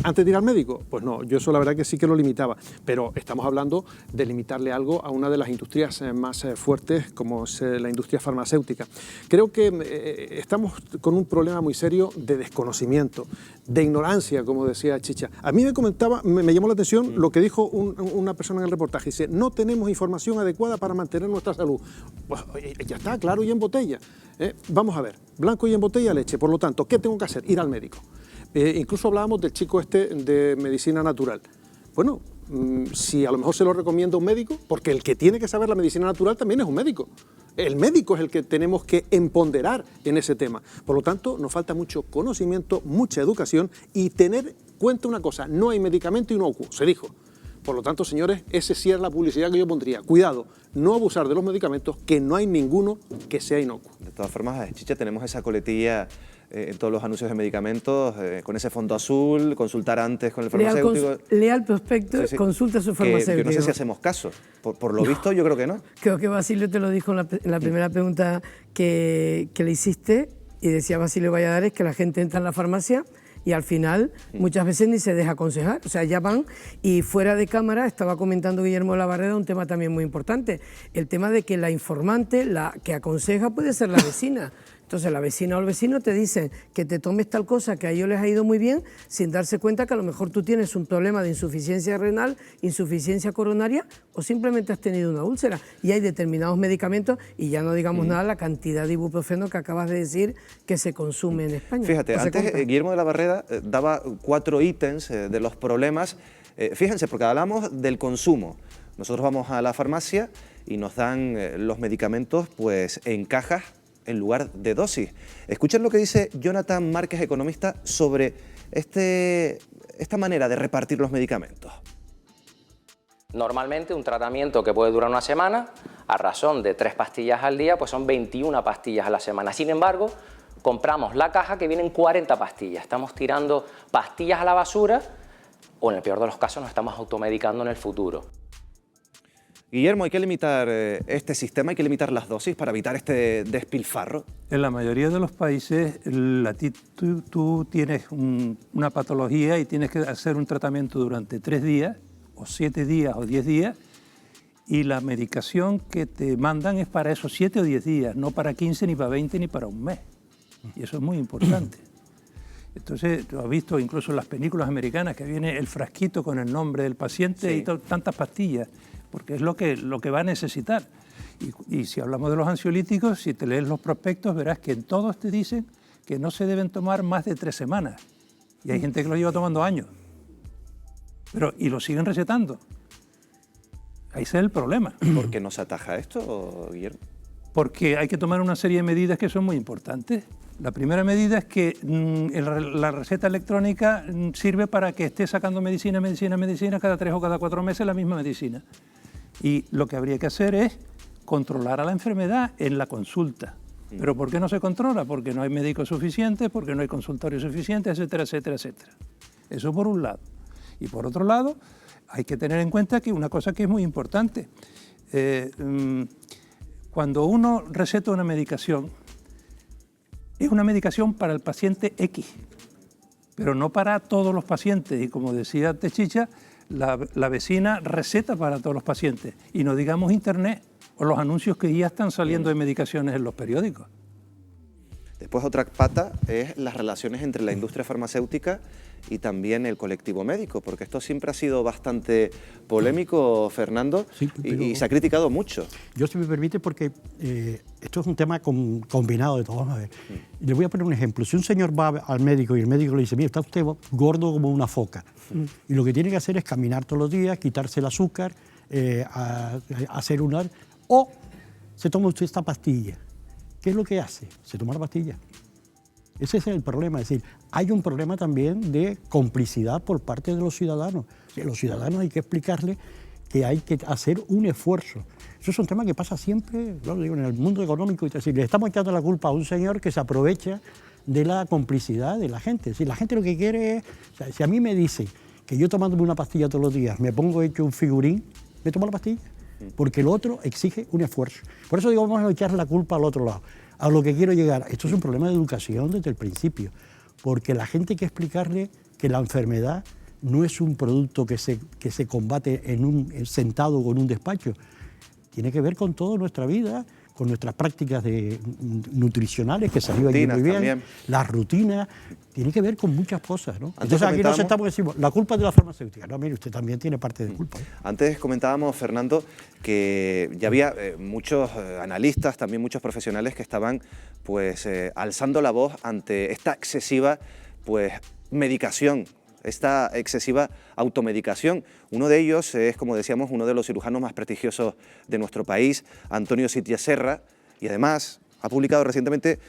antes de ir al médico, pues no, yo eso la verdad que sí que lo limitaba, pero estamos hablando de limitarle algo a una de las industrias más fuertes como es la industria farmacéutica. Creo que estamos con un problema muy serio de desconocimiento, de ignorancia, como decía Chicha. A mí me llamó la atención lo que dijo una persona en el reportaje, dice, no tenemos información adecuada para mantener nuestra salud. Pues ya está, claro y en botella. Vamos a ver, blanco y en botella leche, por lo tanto, ¿qué tengo que hacer? Ir al médico. Incluso hablábamos del chico de medicina natural. Bueno, si a lo mejor se lo recomienda un médico, porque el que tiene que saber la medicina natural también es un médico. El médico es el que tenemos que empoderar en ese tema. Por lo tanto, nos falta mucho conocimiento, mucha educación y tener en cuenta una cosa, no hay medicamento inocuo, se dijo. Por lo tanto, señores, esa sí es la publicidad que yo pondría. Cuidado, no abusar de los medicamentos, que no hay ninguno que sea inocuo. De todas formas, Chicha, tenemos esa coletilla en todos los anuncios de medicamentos, con ese fondo azul, consultar antes con el farmacéutico. Lea el prospecto, sí, sí. Consulta a su farmacéutico. Yo no sé si hacemos caso. Por lo visto, yo creo que no. Creo que Basilio te lo dijo en la primera pregunta que le hiciste, y decía Basilio Valladares que la gente entra en la farmacia y al final muchas veces ni se deja aconsejar, o sea, ya van. Y fuera de cámara estaba comentando Guillermo de la Barrera un tema también muy importante, el tema de que la informante, la que aconseja, puede ser la vecina. Entonces la vecina o el vecino te dicen que te tomes tal cosa que a ellos les ha ido muy bien, sin darse cuenta que a lo mejor tú tienes un problema de insuficiencia renal, insuficiencia coronaria, o simplemente has tenido una úlcera. Y hay determinados medicamentos, y ya no digamos nada la cantidad de ibuprofeno que acabas de decir que se consume en España. Fíjate, antes Guillermo de la Barrera daba 4 ítems de los problemas. Fíjense, porque hablamos del consumo. Nosotros vamos a la farmacia y nos dan los medicamentos pues en cajas, en lugar de dosis. Escuchen lo que dice Jonathan Márquez, economista, sobre esta manera de repartir los medicamentos. Normalmente un tratamiento que puede durar una semana, a razón de 3 pastillas al día, pues son 21 pastillas a la semana. Sin embargo, compramos la caja que vienen 40 pastillas. Estamos tirando pastillas a la basura o en el peor de los casos nos estamos automedicando en el futuro. Guillermo, hay que limitar este sistema, hay que limitar las dosis para evitar este despilfarro. En la mayoría de los países tú tienes una patología y tienes que hacer un tratamiento durante 3 días, o 7 días, o 10 días, y la medicación que te mandan es para esos 7 o 10 días, no para 15, ni para 20, ni para un mes. Y eso es muy importante. Entonces, tú has visto incluso en las películas americanas que viene el frasquito con el nombre del paciente y tantas pastillas, porque es lo que va a necesitar. Y si hablamos de los ansiolíticos, si te lees los prospectos, verás que en todos te dicen que no se deben tomar más de 3 semanas. Y hay gente que lo lleva tomando años. Y lo siguen recetando. Ahí es el problema. ¿Por qué no se ataja esto, Guillermo? Porque hay que tomar una serie de medidas que son muy importantes. La primera medida es que la receta electrónica sirve para que esté sacando medicina cada 3 o cada 4 meses la misma medicina. Y lo que habría que hacer es controlar a la enfermedad en la consulta. ¿Pero por qué no se controla? Porque no hay médicos suficientes, porque no hay consultorios suficientes, etcétera, etcétera, etcétera. Eso por un lado. Y por otro lado, hay que tener en cuenta que una cosa que es muy importante. Cuando uno receta una medicación, es una medicación para el paciente X, pero no para todos los pacientes. Y como decía Techicha, la vecina receta para todos los pacientes. Y no digamos Internet o los anuncios que ya están saliendo de medicaciones en los periódicos. Después otra pata es las relaciones entre la industria farmacéutica y también el colectivo médico, porque esto siempre ha sido bastante polémico, Fernando, sí, y se ha criticado mucho. Yo, si me permite, porque esto es un tema combinado de todos. Le voy a poner un ejemplo. Si un señor va al médico y el médico le dice, mira, está usted gordo como una foca, y lo que tiene que hacer es caminar todos los días, quitarse el azúcar, hacer o se toma usted esta pastilla. ¿Qué es lo que hace? Se toma la pastilla. Ese es el problema, es decir, hay un problema también de complicidad por parte de los ciudadanos. Los ciudadanos hay que explicarles que hay que hacer un esfuerzo. Eso es un tema que pasa siempre, lo digo, en el mundo económico. Es decir, le estamos echando la culpa a un señor que se aprovecha de la complicidad de la gente. Es decir, la gente lo que quiere es, o sea, si a mí me dicen que yo tomándome una pastilla todos los días me pongo hecho un figurín, me tomo la pastilla, porque el otro exige un esfuerzo. Por eso digo, vamos a echar la culpa al otro lado. A lo que quiero llegar, esto es un problema de educación desde el principio, porque la gente hay que explicarle que la enfermedad no es un producto que se combate sentado o en un despacho, tiene que ver con toda nuestra vida, con nuestras prácticas nutricionales, que salió allí muy bien, también. Las rutinas, tiene que ver con muchas cosas, ¿no? Entonces aquí nos sentamos y decimos, la culpa es de la farmacéutica. No, mire, usted también tiene parte de culpa. Antes comentábamos, Fernando, que ya había muchos analistas, también muchos profesionales que estaban pues alzando la voz ante esta excesiva pues medicación, esta excesiva automedicación. Uno de ellos es, como decíamos, uno de los cirujanos más prestigiosos de nuestro país, Antonio Sitges Serra, y además ha publicado recientemente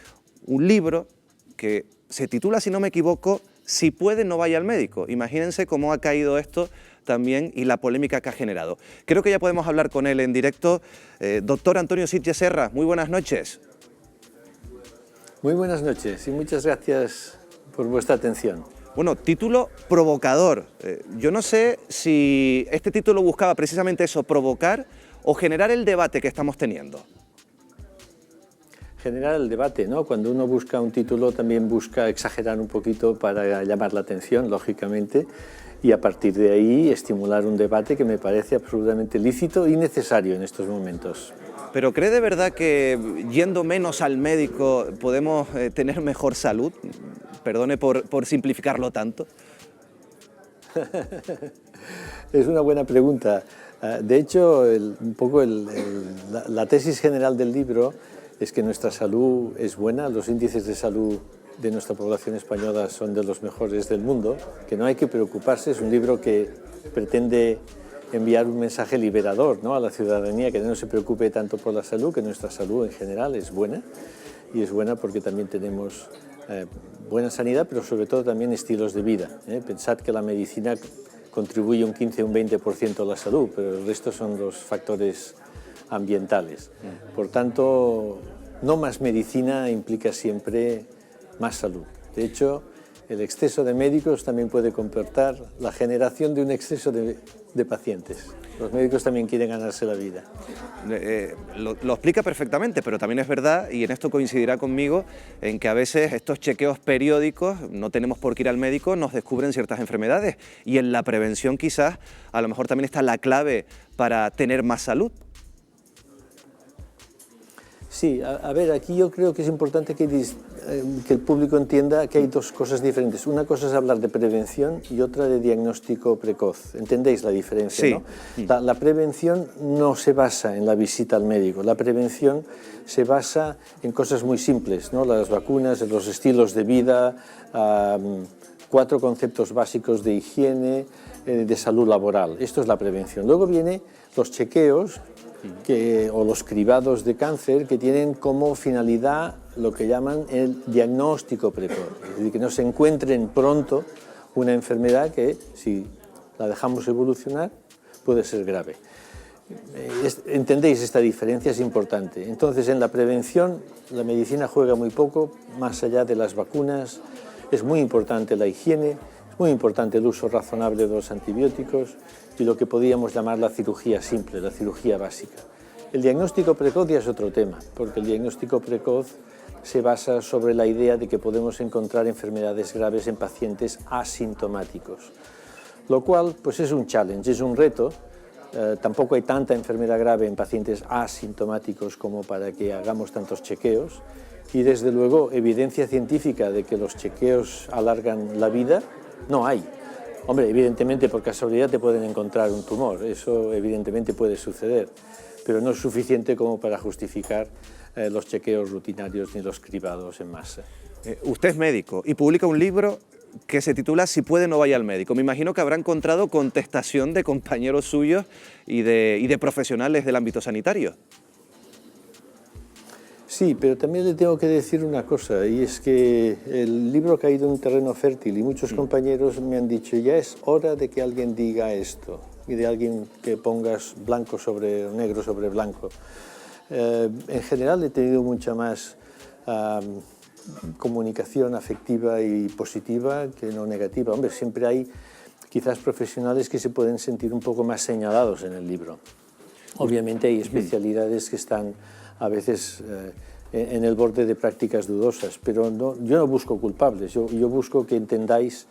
un libro que se titula, si no me equivoco, Si puede, no vaya al médico. Imagínense cómo ha caído esto también y la polémica que ha generado. Creo que ya podemos hablar con él en directo. Doctor Antonio Sitges Serra, muy buenas noches. Muy buenas noches y muchas gracias por vuestra atención. Bueno, título provocador. Yo no sé si este título buscaba precisamente eso, provocar o generar el debate que estamos teniendo. Generar el debate, ¿no? Cuando uno busca un título también busca exagerar un poquito para llamar la atención, lógicamente, y a partir de ahí estimular un debate que me parece absolutamente lícito y necesario en estos momentos. ¿Pero cree de verdad que yendo menos al médico podemos tener mejor salud? Perdone por simplificarlo tanto. Es una buena pregunta. De hecho, la tesis general del libro es que nuestra salud es buena, los índices de salud de nuestra población española son de los mejores del mundo, que no hay que preocuparse. Es un libro que pretende enviar un mensaje liberador, ¿no?, a la ciudadanía, que no se preocupe tanto por la salud, que nuestra salud en general es buena, y es buena porque también tenemos buena sanidad, pero sobre todo también estilos de vida. Pensad que la medicina contribuye un 15 o un 20% a la salud, pero el resto son los factores ambientales. Por tanto, no más medicina implica siempre más salud. De hecho, el exceso de médicos también puede comportar la generación de un exceso de pacientes. Los médicos también quieren ganarse la vida. Lo explica perfectamente, pero también es verdad, y en esto coincidirá conmigo, en que a veces estos chequeos periódicos, no tenemos por qué ir al médico, nos descubren ciertas enfermedades. Y en la prevención quizás, a lo mejor también está la clave para tener más salud. Sí, a ver, aquí yo creo que es importante que el público entienda que hay dos cosas diferentes. Una cosa es hablar de prevención y otra de diagnóstico precoz. ¿Entendéis la diferencia? Sí. ¿No? La prevención no se basa en la visita al médico. La prevención se basa en cosas muy simples, ¿no? Las vacunas, los estilos de vida, 4 conceptos básicos de higiene, de salud laboral. Esto es la prevención. Luego vienen los chequeos o los cribados de cáncer, que tienen como finalidad lo que llaman el diagnóstico precoz, es decir, que no se encuentren pronto una enfermedad que, si la dejamos evolucionar, puede ser grave. ¿Entendéis esta diferencia? Es importante. Entonces, en la prevención, la medicina juega muy poco, más allá de las vacunas. Es muy importante la higiene, es muy importante el uso razonable de los antibióticos y lo que podríamos llamar la cirugía simple, la cirugía básica. El diagnóstico precoz ya es otro tema, porque el diagnóstico precoz se basa sobre la idea de que podemos encontrar enfermedades graves en pacientes asintomáticos, lo cual pues es un challenge, es un reto. Tampoco hay tanta enfermedad grave en pacientes asintomáticos como para que hagamos tantos chequeos, y desde luego evidencia científica de que los chequeos alargan la vida no hay. Hombre, evidentemente por casualidad te pueden encontrar un tumor, eso evidentemente puede suceder, pero no es suficiente como para justificar los chequeos rutinarios ni los cribados en masa. Usted es médico y publica un libro que se titula Si puede no vaya al médico. Me imagino que habrá encontrado contestación de compañeros suyos y de profesionales del ámbito sanitario. Sí, pero también le tengo que decir una cosa, y es que el libro ha caído en un terreno fértil y muchos compañeros me han dicho, ya es hora de que alguien diga esto, y de alguien que pongas blanco sobre negro sobre blanco. En general he tenido mucha más comunicación afectiva y positiva que no negativa. Hombre, siempre hay quizás profesionales que se pueden sentir un poco más señalados en el libro. Obviamente hay especialidades que están a veces en el borde de prácticas dudosas, pero yo no busco culpables, yo busco que entendáis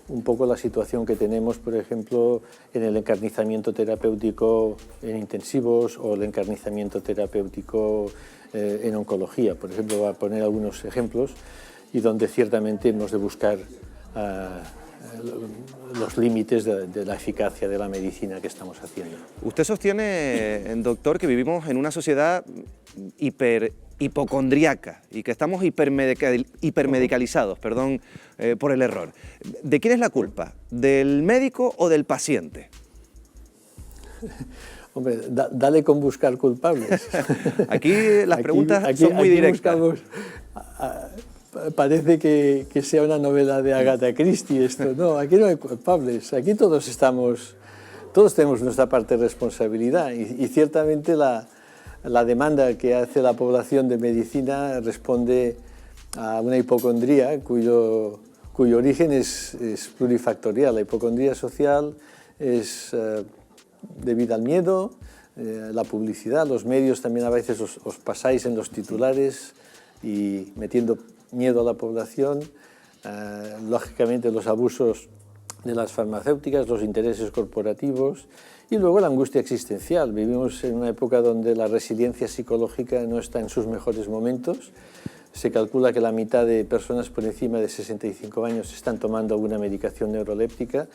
un poco la situación que tenemos, por ejemplo, en el encarnizamiento terapéutico en intensivos o el encarnizamiento terapéutico en oncología. Por ejemplo, voy a poner algunos ejemplos y donde ciertamente hemos de buscar los límites de la eficacia de la medicina que estamos haciendo. Usted sostiene, doctor, que vivimos en una sociedad hipocondríaca y que estamos hipermedicalizados, perdón por el error. ¿De quién es la culpa? ¿Del médico o del paciente? Hombre, dale con buscar culpables. Aquí las preguntas son muy directas. Parece que sea una novela de Agatha Christie esto. No, aquí no hay culpables. Aquí todos tenemos nuestra parte de responsabilidad y ciertamente la demanda que hace la población de medicina responde a una hipocondría cuyo origen es plurifactorial. La hipocondría social es debida al miedo, la publicidad, los medios también a veces os pasáis en los titulares y metiendo miedo a la población, lógicamente los abusos de las farmacéuticas, los intereses corporativos y luego la angustia existencial. Vivimos en una época donde la resiliencia psicológica no está en sus mejores momentos. Se calcula que la mitad de personas por encima de 65 años están tomando alguna medicación neuroléptica,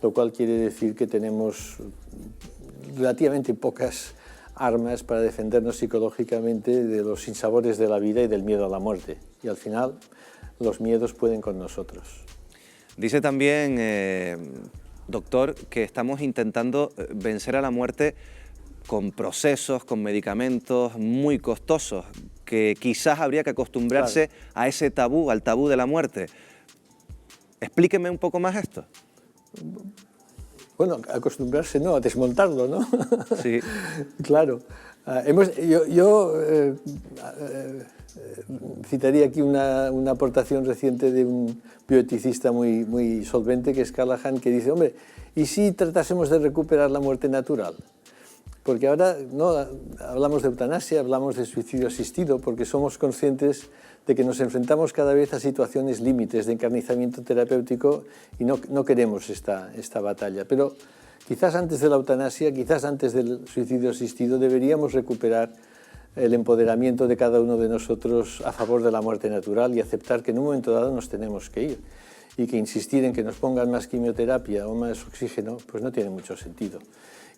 lo cual quiere decir que tenemos relativamente pocas armas para defendernos psicológicamente de los sinsabores de la vida y del miedo a la muerte. Y al final los miedos pueden con nosotros. Dice también, doctor, que estamos intentando vencer a la muerte con procesos, con medicamentos muy costosos, que quizás habría que acostumbrarse a ese tabú, al tabú de la muerte. Explíqueme un poco más esto. Bueno, acostumbrarse no, a desmontarlo, ¿no? Sí. Claro. Yo citaría aquí una aportación reciente de un bioeticista muy solvente, que es Callahan, que dice, hombre, ¿y si tratásemos de recuperar la muerte natural? Porque ahora no hablamos de eutanasia, hablamos de suicidio asistido, porque somos conscientes de que nos enfrentamos cada vez a situaciones límites de encarnizamiento terapéutico y no queremos esta batalla. Pero quizás antes de la eutanasia, quizás antes del suicidio asistido, deberíamos recuperar el empoderamiento de cada uno de nosotros a favor de la muerte natural y aceptar que en un momento dado nos tenemos que ir y que insistir en que nos pongan más quimioterapia o más oxígeno pues no tiene mucho sentido.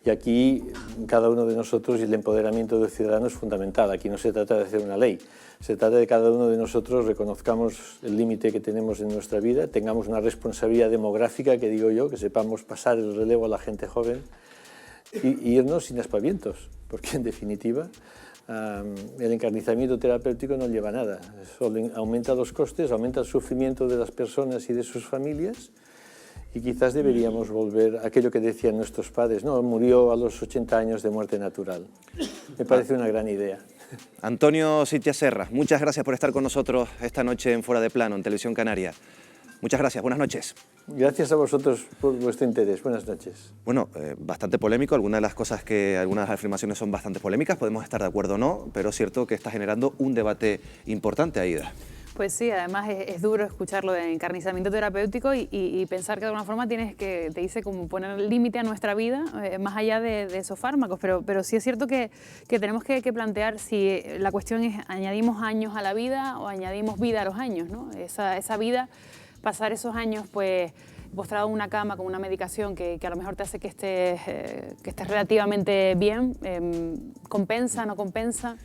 Y aquí cada uno de nosotros y el empoderamiento del ciudadano es fundamental. Aquí no se trata de hacer una ley, se trata de que cada uno de nosotros reconozcamos el límite que tenemos en nuestra vida, tengamos una responsabilidad demográfica, que digo yo, que sepamos pasar el relevo a la gente joven y irnos sin aspavientos, porque en definitiva el encarnizamiento terapéutico no lleva a nada, solo aumenta los costes, aumenta el sufrimiento de las personas y de sus familias. Y quizás deberíamos volver a aquello que decían nuestros padres, no, murió a los 80 años de muerte natural. Me parece una gran idea. Antonio Sitges Serra, muchas gracias por estar con nosotros esta noche en Fuera de Plano, en Televisión Canaria. Muchas gracias, buenas noches. Gracias a vosotros por vuestro interés, buenas noches. Bueno, bastante polémico, algunas afirmaciones son bastante polémicas, podemos estar de acuerdo o no, pero es cierto que está generando un debate importante, Aida. Pues sí, además es duro escucharlo de encarnizamiento terapéutico y pensar que de alguna forma te dice como poner límite a nuestra vida, más allá de esos fármacos, pero sí es cierto que tenemos que plantear si la cuestión es añadimos años a la vida o añadimos vida a los años, ¿no? Esa vida, pasar esos años pues postrado en una cama con una medicación que a lo mejor te hace que estés relativamente bien, ¿compensa, no compensa?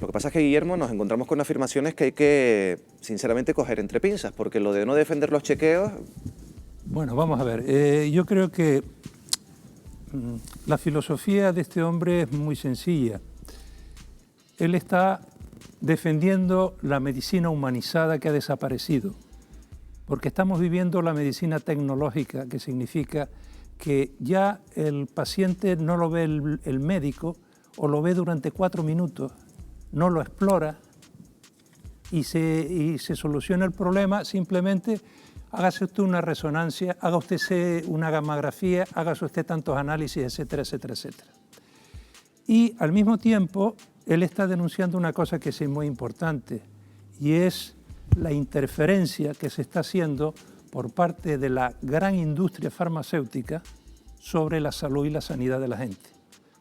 Lo que pasa es que, Guillermo, nos encontramos con afirmaciones que hay que, sinceramente, coger entre pinzas, porque lo de no defender los chequeos... Bueno, vamos a ver. Yo creo que la filosofía de este hombre es muy sencilla. Él está defendiendo la medicina humanizada que ha desaparecido, porque estamos viviendo la medicina tecnológica, que significa que ya el paciente no lo ve el médico o lo ve durante 4 minutos, no lo explora y se soluciona el problema. Simplemente hágase usted una resonancia, haga usted una gammagrafía, hágase usted tantos análisis, etcétera, etcétera, etcétera. Y al mismo tiempo, él está denunciando una cosa que es muy importante y es la interferencia que se está haciendo por parte de la gran industria farmacéutica sobre la salud y la sanidad de la gente.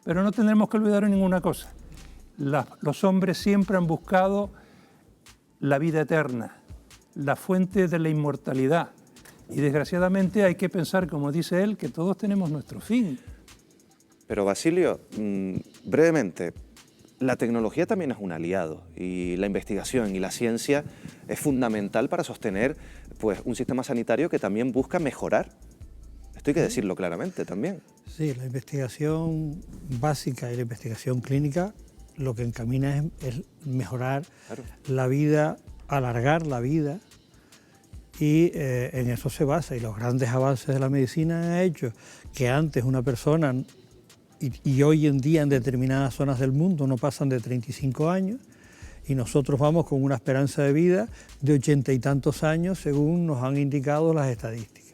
Pero no tendremos que olvidar ninguna cosa. Los hombres siempre han buscado la vida eterna, la fuente de la inmortalidad. Y desgraciadamente hay que pensar, como dice él, que todos tenemos nuestro fin. Pero Basilio, brevemente, la tecnología también es un aliado y la investigación y la ciencia es fundamental para sostener pues, un sistema sanitario que también busca mejorar. Esto hay que decirlo claramente también. Sí, la investigación básica y la investigación clínica lo que encamina es mejorar la vida, alargar la vida y en eso se basa. Y los grandes avances de la medicina han hecho que antes una persona, y hoy en día en determinadas zonas del mundo no pasan de 35 años, y nosotros vamos con una esperanza de vida de 80 y tantos años, según nos han indicado las estadísticas.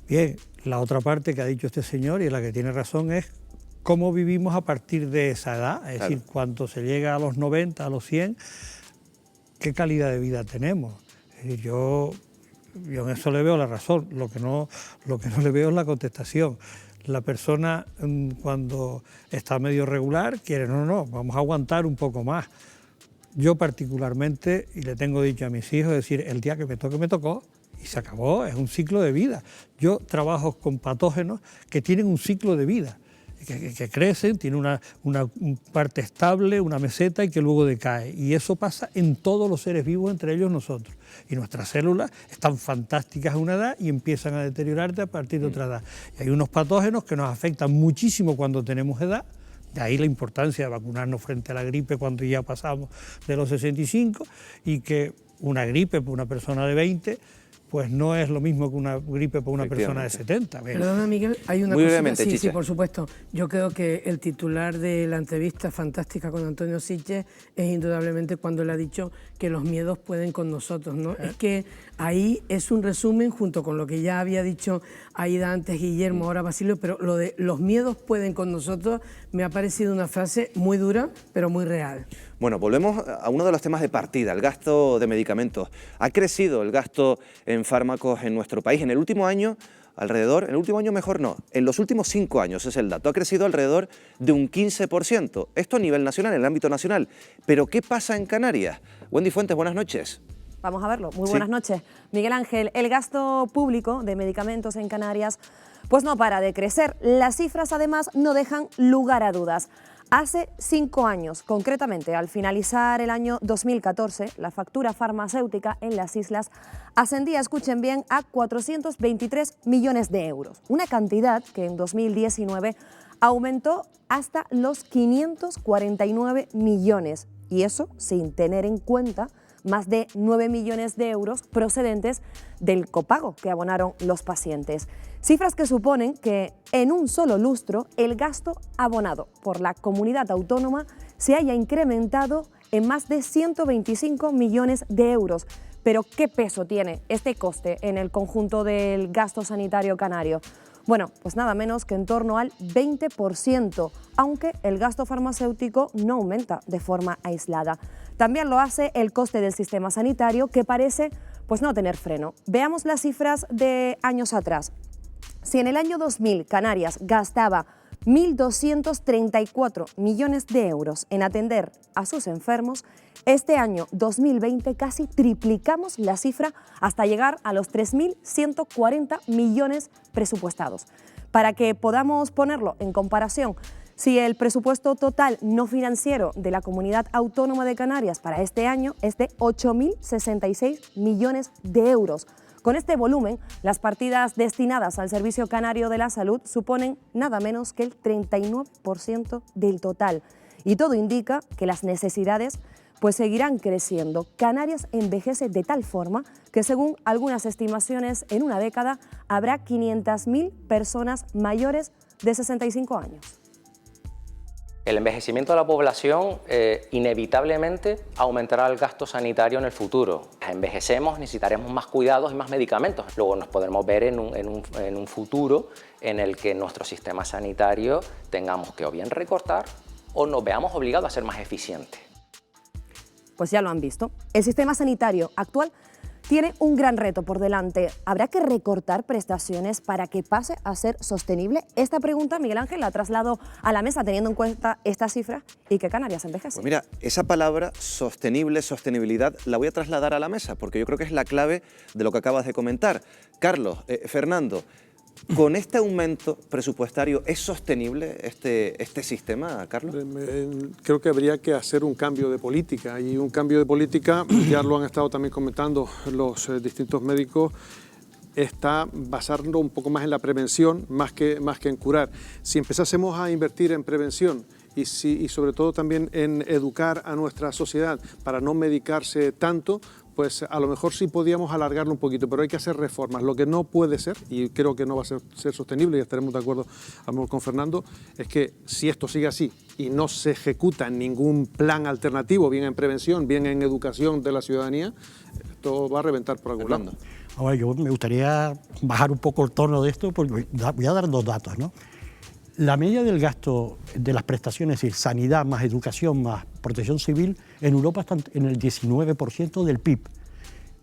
Bien, la otra parte que ha dicho este señor, y en la que tiene razón, es cómo vivimos a partir de esa edad, es decir, cuando se llega a los 90, a los 100, qué calidad de vida tenemos. Es decir, yo en eso le veo la razón, lo que no le veo es la contestación. La persona cuando está medio regular quiere, no, vamos a aguantar un poco más. Yo particularmente, y le tengo dicho a mis hijos, es decir, el día que me toque, me tocó, y se acabó, es un ciclo de vida. Yo trabajo con patógenos que tienen un ciclo de vida, que crecen, tienen una parte estable, una meseta y que luego decae. Y eso pasa en todos los seres vivos, entre ellos nosotros. Y nuestras células están fantásticas a una edad y empiezan a deteriorarse a partir de otra edad. Y hay unos patógenos que nos afectan muchísimo cuando tenemos edad, de ahí la importancia de vacunarnos frente a la gripe cuando ya pasamos de los 65, y que una gripe por una persona de 20 pues no es lo mismo que una gripe por una persona de 70. Perdona, Miguel, hay una cosa. Sí, por supuesto. Yo creo que el titular de la entrevista fantástica con Antonio Sitges es indudablemente cuando él ha dicho que los miedos pueden con nosotros, ¿no? Es que ahí es un resumen junto con lo que ya había dicho Aida antes, Guillermo, ahora Basilio, pero lo de los miedos pueden con nosotros me ha parecido una frase muy dura, pero muy real. Bueno, volvemos a uno de los temas de partida, el gasto de medicamentos. Ha crecido el gasto en fármacos en nuestro país. En el último año, en los últimos 5 años es el dato, ha crecido alrededor de un 15%. Esto a nivel nacional, en el ámbito nacional. Pero ¿qué pasa en Canarias? Wendy Fuentes, buenas noches. Vamos a verlo. Muy buenas noches. Miguel Ángel, el gasto público de medicamentos en Canarias pues no para de crecer. Las cifras además no dejan lugar a dudas. Hace 5 años, concretamente al finalizar el año 2014, la factura farmacéutica en las islas ascendía, escuchen bien, a 423 millones de euros. Una cantidad que en 2019 aumentó hasta los 549 millones. Y eso sin tener en cuenta más de 9 millones de euros procedentes del copago que abonaron los pacientes. Cifras que suponen que en un solo lustro el gasto abonado por la comunidad autónoma se haya incrementado en más de 125 millones de euros. Pero ¿qué peso tiene este coste en el conjunto del gasto sanitario canario? Bueno, pues nada menos que en torno al 20%, aunque el gasto farmacéutico no aumenta de forma aislada. También lo hace el coste del sistema sanitario, que parece pues no tener freno. Veamos las cifras de años atrás. Si en el año 2000 Canarias gastaba 1.234 millones de euros en atender a sus enfermos, este año 2020 casi triplicamos la cifra hasta llegar a los 3.140 millones presupuestados. Para que podamos ponerlo en comparación, si el presupuesto total no financiero de la Comunidad Autónoma de Canarias para este año es de 8.066 millones de euros. Con este volumen, las partidas destinadas al Servicio Canario de la Salud suponen nada menos que el 39% del total. Y todo indica que las necesidades pues seguirán creciendo. Canarias envejece de tal forma que, según algunas estimaciones, en una década habrá 500.000 personas mayores de 65 años. El envejecimiento de la población inevitablemente aumentará el gasto sanitario en el futuro. Envejecemos, necesitaremos más cuidados y más medicamentos. Luego nos podremos ver en un futuro en el que nuestro sistema sanitario tengamos que o bien recortar o nos veamos obligados a ser más eficientes. Pues ya lo han visto. El sistema sanitario actual tiene un gran reto por delante. ¿Habrá que recortar prestaciones para que pase a ser sostenible? Esta pregunta, Miguel Ángel, la traslado a la mesa teniendo en cuenta esta cifra y que Canarias envejece. Pues mira, esa palabra sostenible, sostenibilidad, la voy a trasladar a la mesa porque yo creo que es la clave de lo que acabas de comentar. Carlos, Fernando, ¿con este aumento presupuestario es sostenible este sistema, Carlos? Creo que habría que hacer un cambio de política, y un cambio de política, ya lo han estado también comentando los distintos médicos, está basando un poco más en la prevención más que en curar. Si empezásemos a invertir en prevención y sobre todo también en educar a nuestra sociedad para no medicarse tanto, pues a lo mejor sí podíamos alargarlo un poquito, pero hay que hacer reformas. Lo que no puede ser, y creo que no va a ser sostenible, y estaremos de acuerdo a lo mejor con Fernando, es que si esto sigue así y no se ejecuta ningún plan alternativo, bien en prevención, bien en educación de la ciudadanía, esto va a reventar por algún lado. Ahora, yo me gustaría bajar un poco el tono de esto, porque voy a dar dos datos, ¿no? La media del gasto de las prestaciones, es decir, sanidad más educación más protección civil, en Europa está en el 19% del PIB.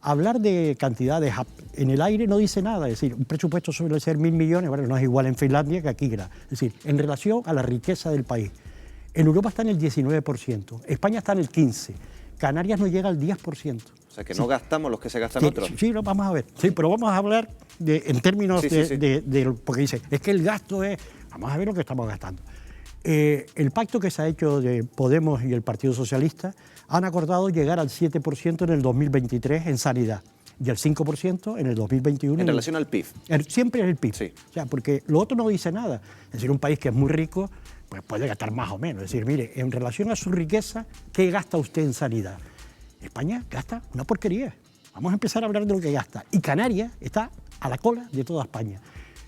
Hablar de cantidades en el aire no dice nada, es decir, un presupuesto suele ser 1.000 millones, bueno, no es igual en Finlandia que aquí, es decir, en relación a la riqueza del país. En Europa está en el 19%, España está en el 15%, Canarias no llega al 10%. O sea, que no gastamos los que se gastan otros. Sí, lo vamos a ver. Sí, pero vamos a hablar en términos porque dice, es que el gasto es... Vamos a ver lo que estamos gastando. El pacto que se ha hecho de Podemos y el Partido Socialista han acordado llegar al 7% en el 2023 en sanidad y al 5% en el 2021. En relación al PIB. Siempre es el PIB. Sí. O sea, porque lo otro no dice nada. Es decir, un país que es muy rico, pues puede gastar más o menos. Es decir, mire, en relación a su riqueza, ¿qué gasta usted en sanidad? España gasta una porquería. Vamos a empezar a hablar de lo que gasta. Y Canarias está a la cola de toda España.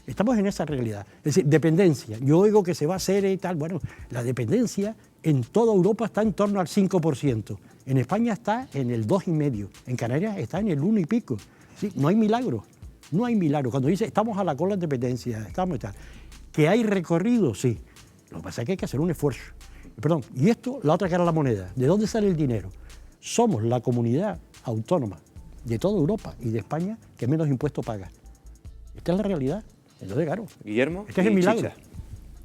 Estamos en esa realidad. Es decir, dependencia. Yo oigo que se va a hacer y tal. Bueno, la dependencia en toda Europa está en torno al 5%. En España está en el 2,5%. En Canarias está en el 1 y pico. ¿Sí? No hay milagro. No hay milagro. Cuando dice estamos a la cola de dependencia, estamos tal. Que hay recorrido, sí. Lo que pasa es que hay que hacer un esfuerzo. Perdón, y esto, la otra cara de la moneda. ¿De dónde sale el dinero? Somos la comunidad autónoma de toda Europa y de España que menos impuestos paga. Esta es la realidad. Entonces, claro, Guillermo, este es el milagro.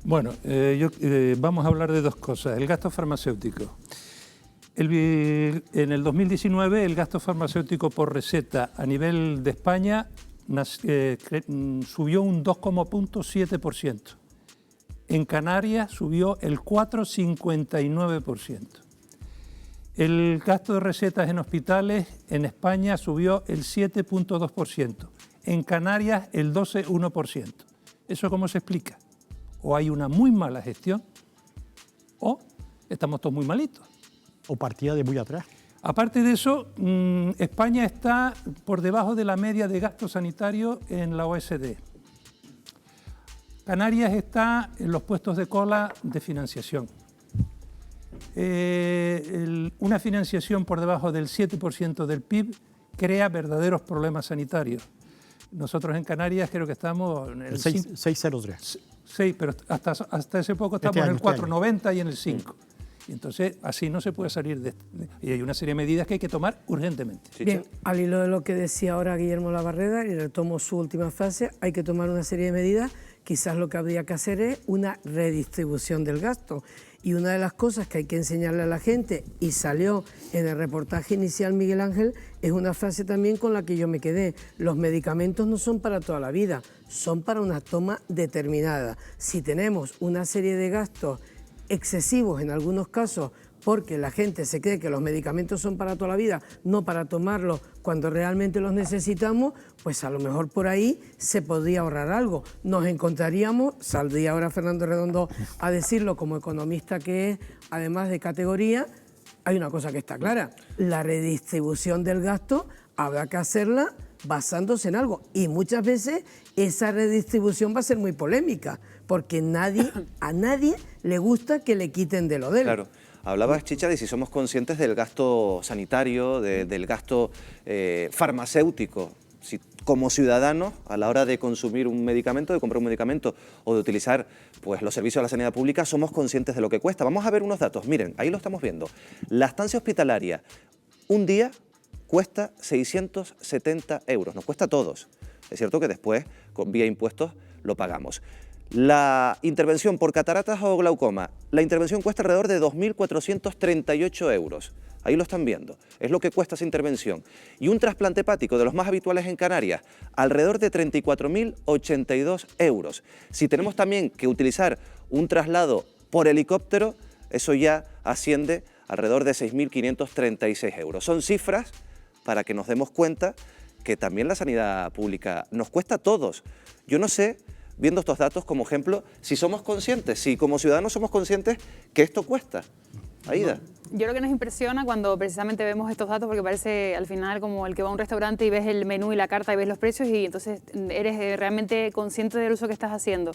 Bueno, vamos a hablar de dos cosas. El gasto farmacéutico. En el 2019 el gasto farmacéutico por receta a nivel de España subió un 2,7%. En Canarias subió el 4,59%. El gasto de recetas en hospitales en España subió el 7,2%. En Canarias el 12,1%. ¿Eso cómo se explica? O hay una muy mala gestión o estamos todos muy malitos. O partía de muy atrás. Aparte de eso, España está por debajo de la media de gasto sanitario en la OSD. Canarias está en los puestos de cola de financiación. Una financiación por debajo del 7% del PIB crea verdaderos problemas sanitarios. Nosotros en Canarias creo que estamos en el 6,03. Sí, pero hasta ese poco estamos en el 4,90 y en el 5. Y entonces así no se puede salir y hay una serie de medidas que hay que tomar urgentemente. Bien, al hilo de lo que decía ahora Guillermo Labarreda, y retomo su última frase, hay que tomar una serie de medidas. Quizás lo que habría que hacer es una redistribución del gasto. Y una de las cosas que hay que enseñarle a la gente, y salió en el reportaje inicial Miguel Ángel, es una frase también con la que yo me quedé. Los medicamentos no son para toda la vida, son para una toma determinada. Si tenemos una serie de gastos excesivos en algunos casos, porque la gente se cree que los medicamentos son para toda la vida, no para tomarlos cuando realmente los necesitamos, pues a lo mejor por ahí se podría ahorrar algo. Nos encontraríamos, saldría ahora Fernando Redondo a decirlo como economista que es, además de categoría, hay una cosa que está clara, la redistribución del gasto habrá que hacerla basándose en algo, y muchas veces esa redistribución va a ser muy polémica, porque a nadie le gusta que le quiten de lo de él. Claro. Hablabas, Chicha, de si somos conscientes del gasto sanitario, del gasto farmacéutico. Si como ciudadanos, a la hora de consumir un medicamento, de comprar un medicamento o de utilizar pues, los servicios de la sanidad pública, somos conscientes de lo que cuesta. Vamos a ver unos datos. Miren, ahí lo estamos viendo. La estancia hospitalaria, un día cuesta 670 euros. Nos cuesta a todos. Es cierto que después, vía impuestos, lo pagamos. La intervención por cataratas o glaucoma, la intervención cuesta alrededor de 2.438 euros. Ahí lo están viendo, es lo que cuesta esa intervención. Y un trasplante hepático de los más habituales en Canarias, alrededor de 34.082 euros. Si tenemos también que utilizar un traslado por helicóptero, eso ya asciende alrededor de 6.536 euros. Son cifras para que nos demos cuenta que también la sanidad pública nos cuesta a todos. Yo no sé, viendo estos datos como ejemplo, si somos conscientes, si como ciudadanos somos conscientes que esto cuesta. Aida. Yo lo que nos impresiona cuando precisamente vemos estos datos, porque parece al final como el que va a un restaurante y ves el menú y la carta y ves los precios y entonces eres realmente consciente del uso que estás haciendo.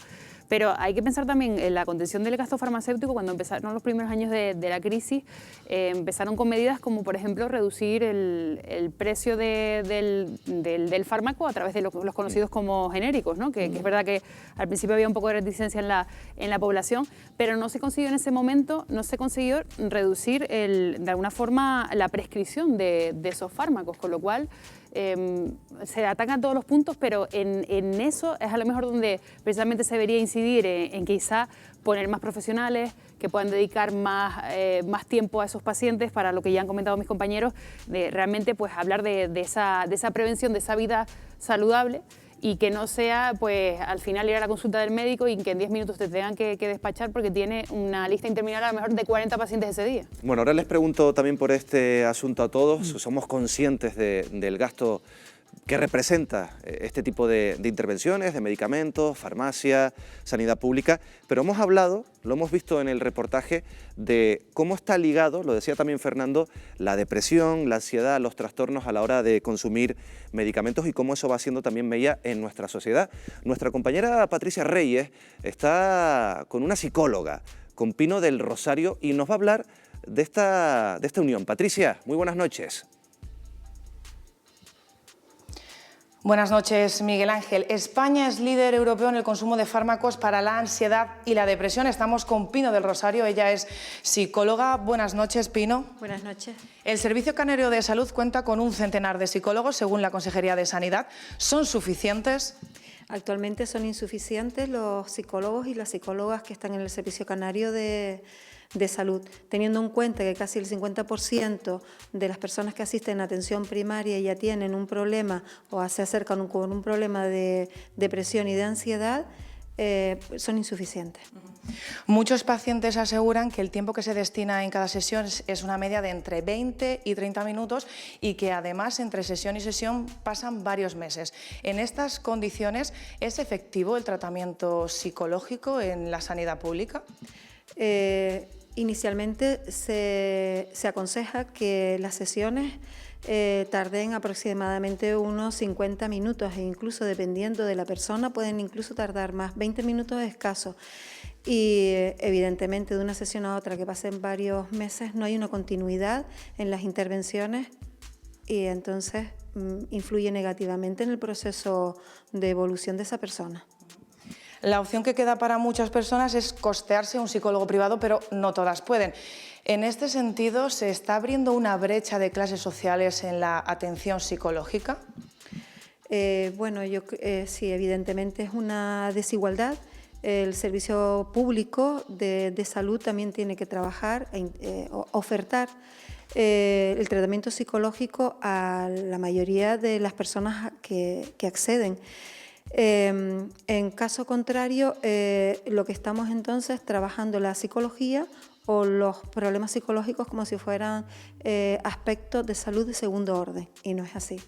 Pero hay que pensar también en la contención del gasto farmacéutico. Cuando empezaron los primeros años de la crisis, empezaron con medidas como, por ejemplo, reducir el precio del fármaco a través de los conocidos como genéricos, ¿no? Que es verdad que al principio había un poco de reticencia en la población, pero no se consiguió en ese momento, no se consiguió reducir de alguna forma la prescripción de esos fármacos, con lo cual se atacan todos los puntos, pero en eso es a lo mejor donde precisamente se debería incidir en quizá poner más profesionales que puedan dedicar más tiempo a esos pacientes, para lo que ya han comentado mis compañeros, de realmente pues hablar de esa prevención, de esa vida saludable, y que no sea pues al final ir a la consulta del médico y que en 10 minutos te tengan que despachar porque tiene una lista interminable a lo mejor de 40 pacientes ese día. Bueno, ahora les pregunto también por este asunto a todos. Somos conscientes del gasto que representa este tipo de intervenciones, de medicamentos, farmacia, sanidad pública, pero hemos hablado, lo hemos visto en el reportaje, de cómo está ligado, lo decía también Fernando, la depresión, la ansiedad, los trastornos a la hora de consumir medicamentos y cómo eso va siendo también mella en nuestra sociedad. Nuestra compañera Patricia Reyes está con una psicóloga, con Pino del Rosario, y nos va a hablar de esta unión. Patricia, muy buenas noches. Buenas noches, Miguel Ángel. España es líder europeo en el consumo de fármacos para la ansiedad y la depresión. Estamos con Pino del Rosario, ella es psicóloga. Buenas noches, Pino. Buenas noches. El Servicio Canario de Salud cuenta con un centenar de psicólogos, según la Consejería de Sanidad. ¿Son suficientes? Actualmente son insuficientes los psicólogos y las psicólogas que están en el Servicio Canario de Salud, teniendo en cuenta que casi el 50% de las personas que asisten a atención primaria ya tienen un problema o se acercan con un problema de depresión y de ansiedad, son insuficientes. Muchos pacientes aseguran que el tiempo que se destina en cada sesión es una media de entre 20 y 30 minutos y que además entre sesión y sesión pasan varios meses. En estas condiciones, ¿es efectivo el tratamiento psicológico en la sanidad pública? Inicialmente se aconseja que las sesiones tarden aproximadamente unos 50 minutos e incluso dependiendo de la persona pueden incluso tardar más, 20 minutos escasos. Y evidentemente de una sesión a otra que pasen varios meses no hay una continuidad en las intervenciones y entonces influye negativamente en el proceso de evolución de esa persona. La opción que queda para muchas personas es costearse un psicólogo privado, pero no todas pueden. En este sentido, ¿se está abriendo una brecha de clases sociales en la atención psicológica? Bueno, sí, evidentemente es una desigualdad. El servicio público de salud también tiene que trabajar, ofertar el tratamiento psicológico a la mayoría de las personas que acceden. En caso contrario, lo que estamos entonces trabajando la psicología o los problemas psicológicos como si fueran aspectos de salud de segundo orden, y no es así.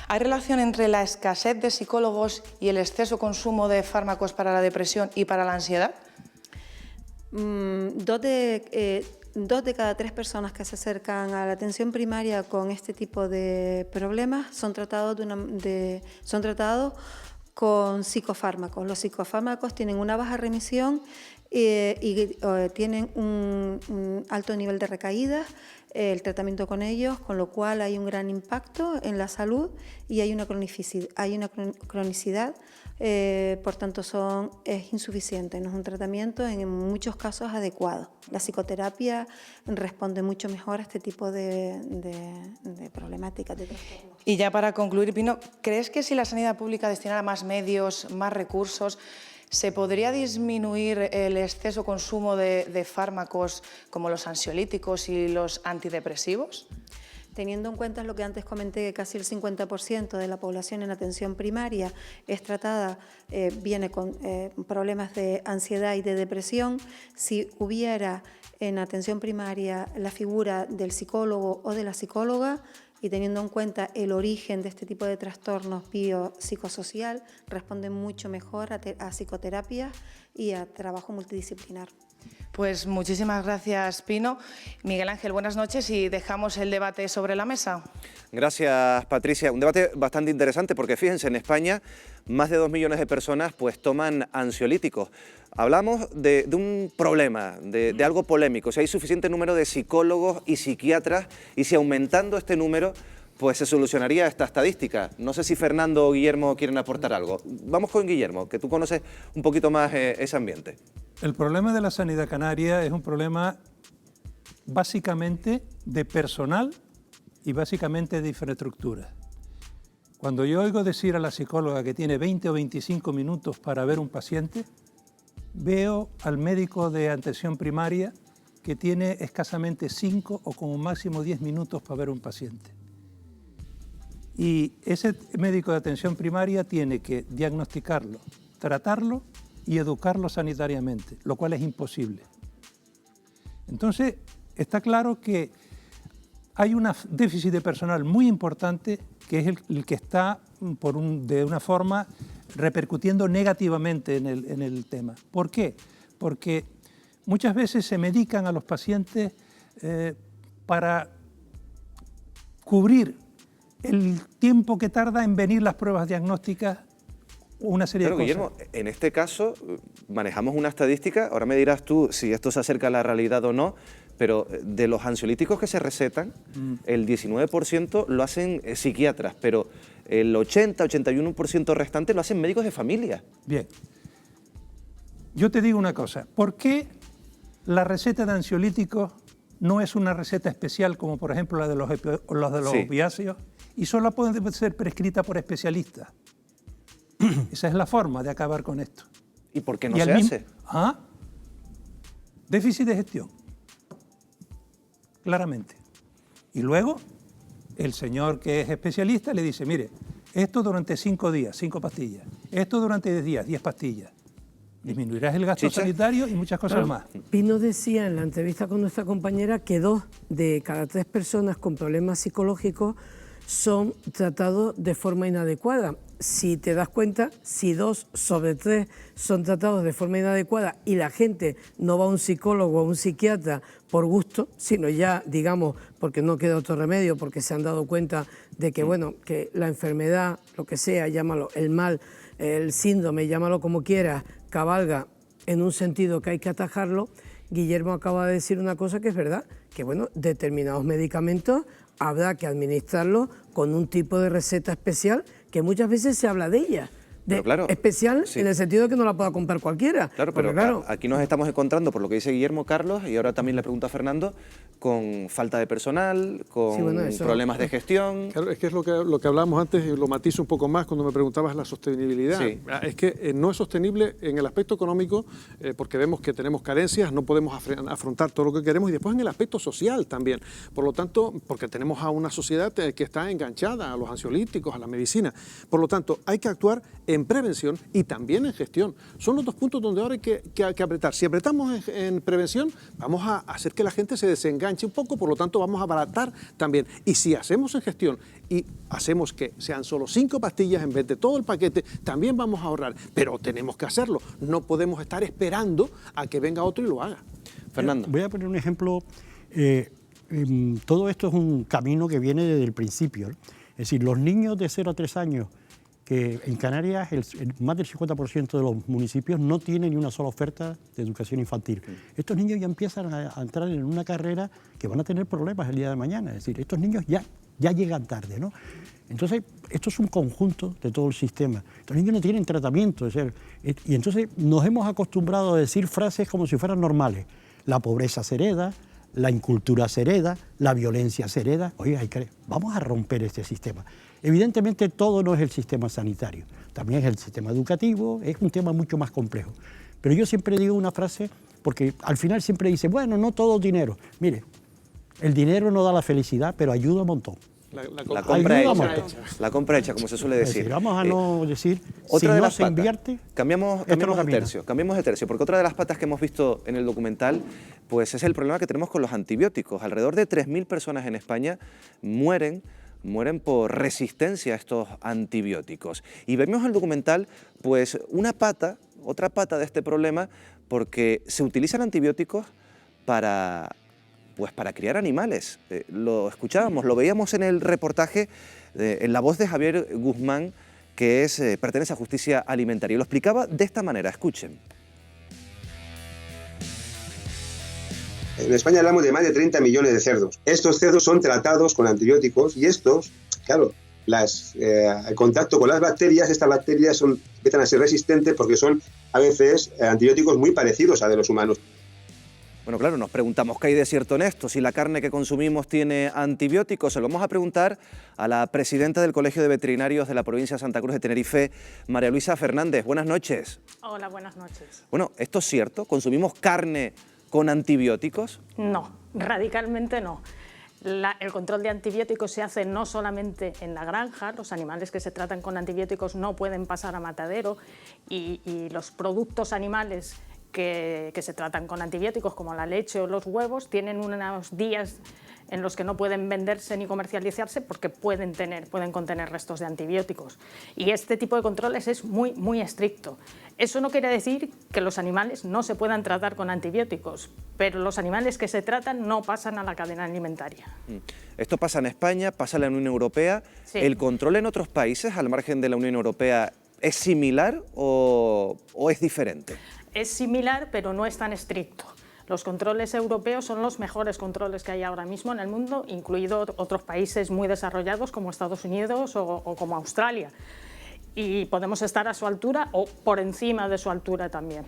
¿Hay relación entre la escasez de psicólogos y el exceso consumo de fármacos para la depresión y para la ansiedad? 2 de cada 3 personas que se acercan a la atención primaria con este tipo de problemas son tratados con psicofármacos. Los psicofármacos tienen una baja remisión y tienen un alto nivel de recaídas, el tratamiento con ellos, con lo cual hay un gran impacto en la salud y hay una cronicidad, por tanto es insuficiente, no es un tratamiento en muchos casos adecuado. La psicoterapia responde mucho mejor a este tipo de problemáticas, de trastornos. Y ya para concluir, Pino, ¿crees que si la sanidad pública destinara más medios, más recursos, se podría disminuir el exceso consumo de fármacos como los ansiolíticos y los antidepresivos? Teniendo en cuenta lo que antes comenté, que casi el 50% de la población en atención primaria es tratada, viene con problemas de ansiedad y de depresión, si hubiera en atención primaria la figura del psicólogo o de la psicóloga, y teniendo en cuenta el origen de este tipo de trastornos biopsicosocial, responden mucho mejor a psicoterapia y a trabajo multidisciplinar. Pues muchísimas gracias, Pino. Miguel Ángel, buenas noches y dejamos el debate sobre la mesa. Gracias, Patricia. Un debate bastante interesante porque fíjense, en España más de 2 millones de personas pues toman ansiolíticos. Hablamos de un problema, de algo polémico. Si hay suficiente número de psicólogos y psiquiatras y si aumentando este número pues se solucionaría esta estadística. No sé si Fernando o Guillermo quieren aportar algo. Vamos con Guillermo, que tú conoces un poquito más ese ambiente. El problema de la sanidad canaria es un problema básicamente de personal y básicamente de infraestructura. Cuando yo oigo decir a la psicóloga que tiene 20 o 25 minutos para ver un paciente, veo al médico de atención primaria que tiene escasamente 5 o como máximo 10 minutos para ver un paciente. Y ese médico de atención primaria tiene que diagnosticarlo, tratarlo y educarlo sanitariamente, lo cual es imposible. Entonces, está claro que hay un déficit de personal muy importante que es el que está de una forma repercutiendo negativamente en el tema. ¿Por qué? Porque muchas veces se medican a los pacientes para cubrir el tiempo que tarda en venir las pruebas diagnósticas, una serie de cosas. Guillermo, en este caso manejamos una estadística, ahora me dirás tú si esto se acerca a la realidad o no, pero de los ansiolíticos que se recetan, el 19% lo hacen psiquiatras, pero el 80-81% restante lo hacen médicos de familia. Bien, yo te digo una cosa, ¿por qué la receta de ansiolíticos no es una receta especial como por ejemplo la de los opiáceos y solo puede ser prescrita por especialistas? Esa es la forma de acabar con esto. ¿Y por qué no se hace? Déficit de gestión, claramente. Y luego el señor que es especialista le dice, mire, esto durante 5 días, 5 pastillas, esto durante 10 días, 10 pastillas. Disminuirás el gasto sanitario y muchas cosas más. Pino decía en la entrevista con nuestra compañera que 2 de cada 3 personas con problemas psicológicos son tratados de forma inadecuada. Si te das cuenta, si 2 sobre 3 son tratados de forma inadecuada y la gente no va a un psicólogo o a un psiquiatra por gusto, sino ya, digamos, porque no queda otro remedio, porque se han dado cuenta de que, bueno, que la enfermedad, lo que sea, llámalo, el mal, el síndrome, llámalo como quieras, cabalga en un sentido que hay que atajarlo. Guillermo acaba de decir una cosa que es verdad, que, bueno, determinados medicamentos habrá que administrarlo con un tipo de receta especial que muchas veces se habla de ella. Claro, especial en el sentido de que no la pueda comprar cualquiera. Claro, pero claro, aquí nos estamos encontrando, por lo que dice Guillermo, Carlos, y ahora también le pregunto a Fernando, con falta de personal, con problemas de gestión. Claro, es que es lo que hablábamos antes, y lo matizo un poco más cuando me preguntabas la sostenibilidad. Sí. Es que no es sostenible en el aspecto económico, porque vemos que tenemos carencias, no podemos afrontar todo lo que queremos, y después en el aspecto social también. Por lo tanto, porque tenemos a una sociedad que está enganchada a los ansiolíticos, a la medicina. Por lo tanto, hay que actuar en prevención y también en gestión. Son los 2 puntos donde ahora hay que apretar. Si apretamos en prevención, vamos a hacer que la gente se desenganche un poco, por lo tanto vamos a abaratar también. Y si hacemos en gestión y hacemos que sean solo 5 pastillas en vez de todo el paquete, también vamos a ahorrar. Pero tenemos que hacerlo. No podemos estar esperando a que venga otro y lo haga. Fernando. Voy a poner un ejemplo. Todo esto es un camino que viene desde el principio, ¿no? Es decir, los niños de 0 a 3 años, que en Canarias más del 50% de los municipios no tienen ni una sola oferta de educación infantil. Estos niños ya empiezan a entrar en una carrera que van a tener problemas el día de mañana. Es decir, estos niños ya llegan tarde, ¿no? Entonces, esto es un conjunto de todo el sistema. Estos niños no tienen tratamiento. Y entonces nos hemos acostumbrado a decir frases como si fueran normales. La pobreza se hereda, la incultura se hereda, la violencia se hereda. Oye, vamos a romper este sistema. Evidentemente todo no es el sistema sanitario, también es el sistema educativo, es un tema mucho más complejo. Pero yo siempre digo una frase, porque al final siempre dice, bueno, no todo dinero. Mire, el dinero no da la felicidad, pero ayuda un montón. La compra hecha, como se suele decir. Vamos a no decir, otra si de no las se invierte, cambiamos de tercio, porque otra de las patas que hemos visto en el documental, pues es el problema que tenemos con los antibióticos. Alrededor de 3.000 personas en España mueren por resistencia a estos antibióticos. Y vemos en el documental, pues otra pata de este problema, porque se utilizan antibióticos para criar animales. Lo escuchábamos, lo veíamos en el reportaje, en la voz de Javier Guzmán, que pertenece a Justicia Alimentaria. Lo explicaba de esta manera, escuchen. En España hablamos de más de 30 millones de cerdos. Estos cerdos son tratados con antibióticos y estos, claro, el contacto con las bacterias, estas bacterias empiezan a ser resistentes porque son a veces antibióticos muy parecidos a de los humanos. Bueno, claro, nos preguntamos qué hay de cierto en esto, si la carne que consumimos tiene antibióticos. Se lo vamos a preguntar a la presidenta del Colegio de Veterinarios de la provincia de Santa Cruz de Tenerife, María Luisa Fernández. Buenas noches. Hola, buenas noches. Bueno, ¿esto es cierto? ¿Consumimos carne con antibióticos? No, radicalmente no. El control de antibióticos se hace no solamente en la granja, los animales que se tratan con antibióticos no pueden pasar a matadero y los productos animales que se tratan con antibióticos, como la leche o los huevos, tienen unos días en los que no pueden venderse ni comercializarse porque pueden contener restos de antibióticos. Y este tipo de controles es muy, muy estricto. Eso no quiere decir que los animales no se puedan tratar con antibióticos, pero los animales que se tratan no pasan a la cadena alimentaria. Esto pasa en España, pasa en la Unión Europea. Sí. ¿El control en otros países, al margen de la Unión Europea, es similar o es diferente? Es similar, pero no es tan estricto. Los controles europeos son los mejores controles que hay ahora mismo en el mundo, incluido otros países muy desarrollados como Estados Unidos o como Australia. Y podemos estar a su altura o por encima de su altura también.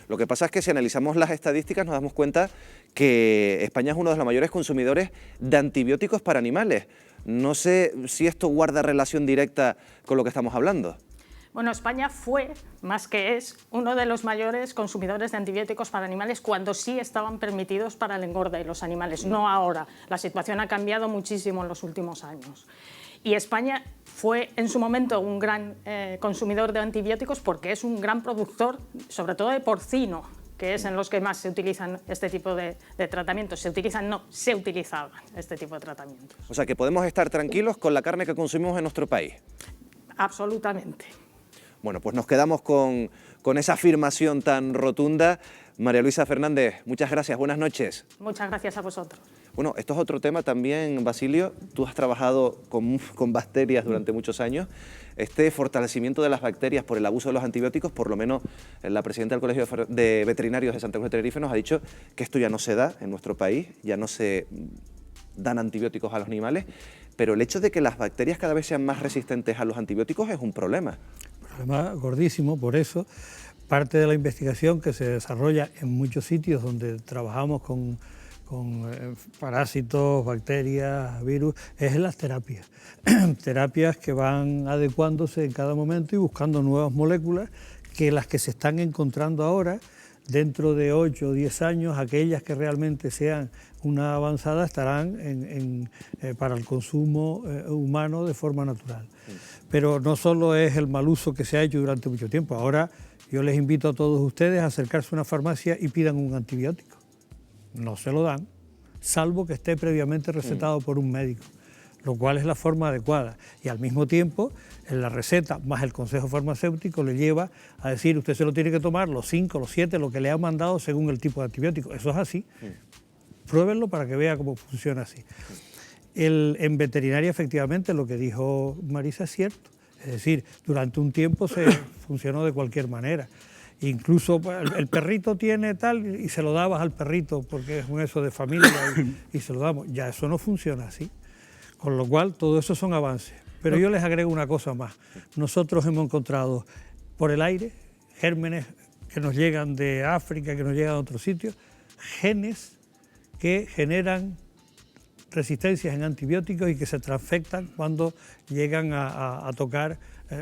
Lo que pasa es que si analizamos las estadísticas nos damos cuenta que España es uno de los mayores consumidores de antibióticos para animales. No sé si esto guarda relación directa con lo que estamos hablando. Bueno, España fue, más que es, uno de los mayores consumidores de antibióticos para animales cuando sí estaban permitidos para el engorde de los animales, no ahora. La situación ha cambiado muchísimo en los últimos años. Y España fue en su momento un gran consumidor de antibióticos porque es un gran productor, sobre todo de porcino, que es en los que más se utilizan este tipo de tratamientos. Se utilizaban este tipo de tratamientos. O sea, que podemos estar tranquilos con la carne que consumimos en nuestro país. Absolutamente. Bueno, pues nos quedamos con esa afirmación tan rotunda. María Luisa Fernández, muchas gracias, buenas noches. Muchas gracias a vosotros. Bueno, esto es otro tema también, Basilio. Tú has trabajado con bacterias durante muchos años. Este fortalecimiento de las bacterias por el abuso de los antibióticos, por lo menos la presidenta del Colegio de Veterinarios de Santa Cruz de Tenerife nos ha dicho que esto ya no se da en nuestro país, ya no se dan antibióticos a los animales, pero el hecho de que las bacterias cada vez sean más resistentes a los antibióticos es un problema. Problema gordísimo, por eso parte de la investigación que se desarrolla en muchos sitios donde trabajamos con parásitos, bacterias, virus, es en las terapias. Terapias que van adecuándose en cada momento y buscando nuevas moléculas que las que se están encontrando ahora, dentro de 8 o 10 años, aquellas que realmente sean una avanzada estarán para el consumo humano de forma natural. Pero no solo es el mal uso que se ha hecho durante mucho tiempo, ahora yo les invito a todos ustedes a acercarse a una farmacia y pidan un antibiótico. No se lo dan, salvo que esté previamente recetado por un médico, lo cual es la forma adecuada. Y al mismo tiempo, en la receta más el consejo farmacéutico le lleva a decir usted se lo tiene que tomar los 5, los 7, lo que le ha mandado según el tipo de antibiótico. Eso es así. Pruébenlo para que vea cómo funciona así. En veterinaria, efectivamente, lo que dijo Marisa es cierto. Es decir, durante un tiempo se funcionó de cualquier manera. Incluso el perrito tiene tal y se lo dabas al perrito porque es un eso de familia y se lo damos. Ya eso no funciona así. Con lo cual, todo eso son avances. Pero yo les agrego una cosa más. Nosotros hemos encontrado por el aire gérmenes que nos llegan de África, que nos llegan de otros sitios, genes que generan resistencias en antibióticos y que se transfectan cuando llegan a tocar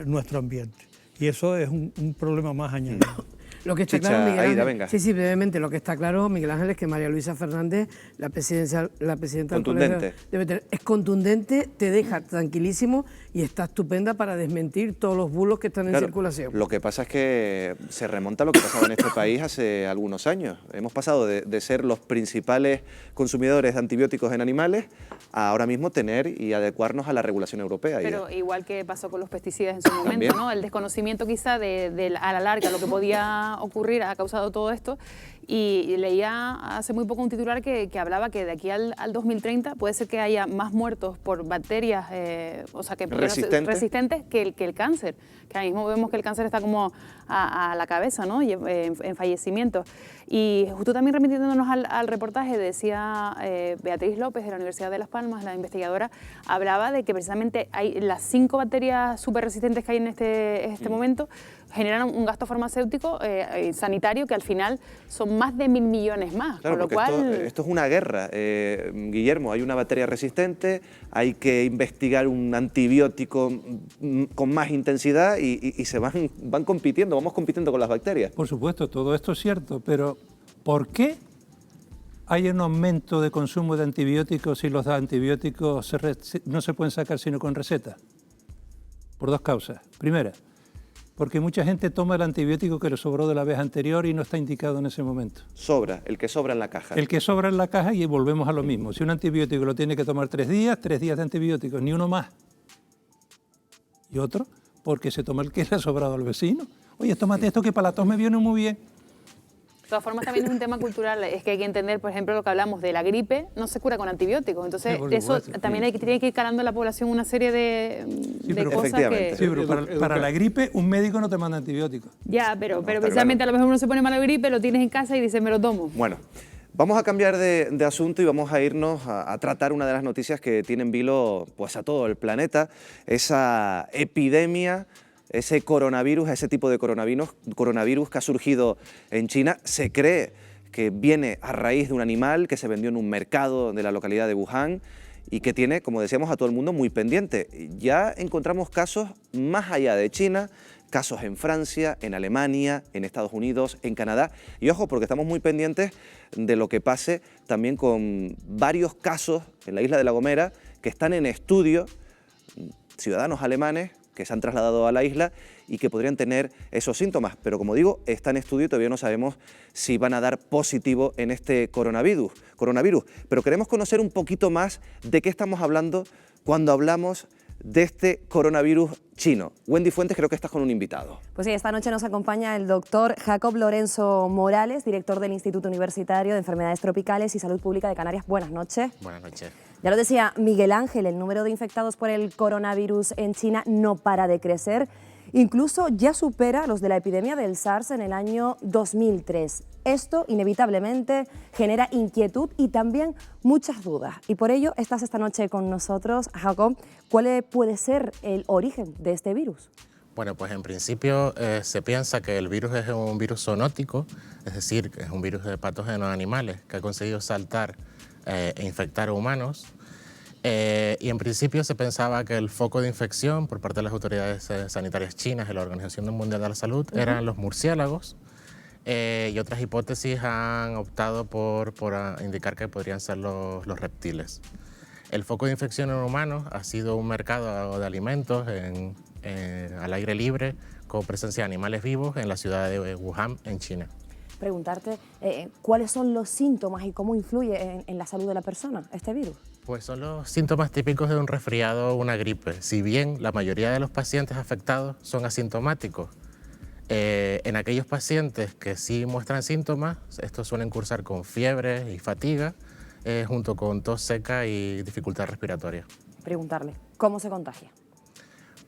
nuestro ambiente. Y eso es un problema más añadido. Lo que está claro, Miguel Ángel, sí, brevemente, lo que está claro, Miguel Ángel, es que María Luisa Fernández, la presidenta del Colegio de Veterinarios, es contundente, te deja tranquilísimo y está estupenda para desmentir todos los bulos que están en circulación. Lo que pasa es que se remonta a lo que pasaba en este país hace algunos años. Hemos pasado de ser los principales consumidores de antibióticos en animales a ahora mismo tener y adecuarnos a la regulación europea. Pero igual que pasó con los pesticidas en su momento, ¿no? El desconocimiento quizá a la larga lo que podía ocurrir ha causado todo esto. Y leía hace muy poco un titular que hablaba que de aquí al 2030 puede ser que haya más muertos por bacterias o sea, que resistentes que el cáncer, que ahora mismo vemos que el cáncer está como a la cabeza, ¿no? Y en fallecimientos. Y justo también remitiéndonos al reportaje, decía Beatriz López de la Universidad de Las Palmas, la investigadora, hablaba de que precisamente hay las 5 bacterias súper resistentes que hay en este momento, generan un gasto farmacéutico sanitario que al final son más de 1.000 millones más. Claro, con lo cual... esto es una guerra. Guillermo, hay una bacteria resistente, hay que investigar un antibiótico con más intensidad y se van compitiendo, vamos compitiendo con las bacterias. Por supuesto, todo esto es cierto, pero ¿por qué hay un aumento de consumo de antibióticos y los antibióticos no se pueden sacar sino con receta? Por 2 causas. Primera, porque mucha gente toma el antibiótico que le sobró de la vez anterior y no está indicado en ese momento. Sobra, el que sobra en la caja. El que sobra en la caja y volvemos a lo mismo. Si un antibiótico lo tiene que tomar 3 días de antibióticos, ni uno más. Y otro, porque se toma el que le ha sobrado al vecino. Oye, tómate esto que para la tos me viene muy bien. De todas formas, también es un tema cultural, es que hay que entender, por ejemplo, lo que hablamos de la gripe, no se cura con antibióticos. Entonces, eso también tiene que ir calando en la población una serie de cosas que... Sí, pero para la gripe, un médico no te manda antibióticos. Ya, pero precisamente a lo mejor uno se pone mala gripe, lo tienes en casa y dice, me lo tomo. Bueno, vamos a cambiar de asunto y vamos a irnos a tratar una de las noticias que tiene en vilo pues, a todo el planeta, esa epidemia, ese coronavirus, ese tipo de coronavirus que ha surgido en China. Se cree que viene a raíz de un animal que se vendió en un mercado de la localidad de Wuhan y que tiene, como decíamos, a todo el mundo muy pendiente. Ya encontramos casos más allá de China, casos en Francia, en Alemania, en Estados Unidos, en Canadá. Y ojo, porque estamos muy pendientes de lo que pase también con varios casos en la isla de La Gomera que están en estudio, ciudadanos alemanes que se han trasladado a la isla y que podrían tener esos síntomas. Pero como digo, está en estudio y todavía no sabemos si van a dar positivo en este coronavirus. Pero queremos conocer un poquito más de qué estamos hablando cuando hablamos de este coronavirus chino. Wendy Fuentes, creo que estás con un invitado. Pues sí, esta noche nos acompaña el doctor Jacob Lorenzo Morales, director del Instituto Universitario de Enfermedades Tropicales y Salud Pública de Canarias. Buenas noches. Buenas noches. Ya lo decía Miguel Ángel, el número de infectados por el coronavirus en China no para de crecer. Incluso ya supera los de la epidemia del SARS en el año 2003. Esto inevitablemente genera inquietud y también muchas dudas. Y por ello estás esta noche con nosotros, Jacob. ¿Cuál puede ser el origen de este virus? Bueno, pues en principio se piensa que el virus es un virus zoonótico, es decir, que es un virus de patógenos animales que ha conseguido saltar e infectar a humanos. Y en principio se pensaba que el foco de infección por parte de las autoridades sanitarias chinas y la Organización Mundial de la Salud eran los murciélagos, y otras hipótesis han optado por indicar que podrían ser los reptiles. El foco de infección en humanos ha sido un mercado de alimentos al aire libre con presencia de animales vivos en la ciudad de Wuhan, en China. Preguntarte cuáles son los síntomas y cómo influye en la salud de la persona este virus. Pues son los síntomas típicos de un resfriado o una gripe. Si bien la mayoría de los pacientes afectados son asintomáticos, en aquellos pacientes que sí muestran síntomas, estos suelen cursar con fiebre y fatiga, junto con tos seca y dificultad respiratoria. Preguntarle, ¿cómo se contagia?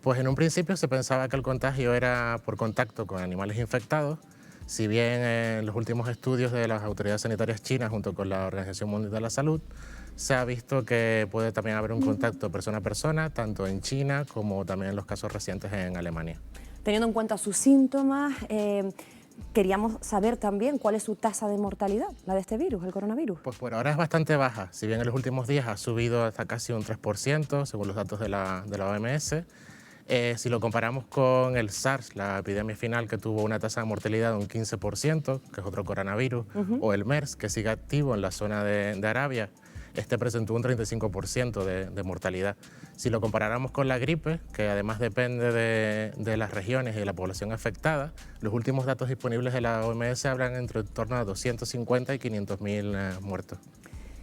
Pues en un principio se pensaba que el contagio era por contacto con animales infectados. Si bien en los últimos estudios de las autoridades sanitarias chinas junto con la Organización Mundial de la Salud se ha visto que puede también haber un contacto persona a persona, tanto en China como también en los casos recientes en Alemania. Teniendo en cuenta sus síntomas, queríamos saber también cuál es su tasa de mortalidad, la de este virus, el coronavirus. Pues por ahora es bastante baja, si bien en los últimos días ha subido hasta casi un 3%, según los datos de la OMS. Si lo comparamos con el SARS, la epidemia final que tuvo una tasa de mortalidad de un 15%, que es otro coronavirus, o el MERS, que sigue activo en la zona de Arabia, este presentó un 35% de mortalidad. Si lo comparáramos con la gripe, que además depende de las regiones y de la población afectada, los últimos datos disponibles de la OMS hablan en torno a 250 y 500.000 muertos.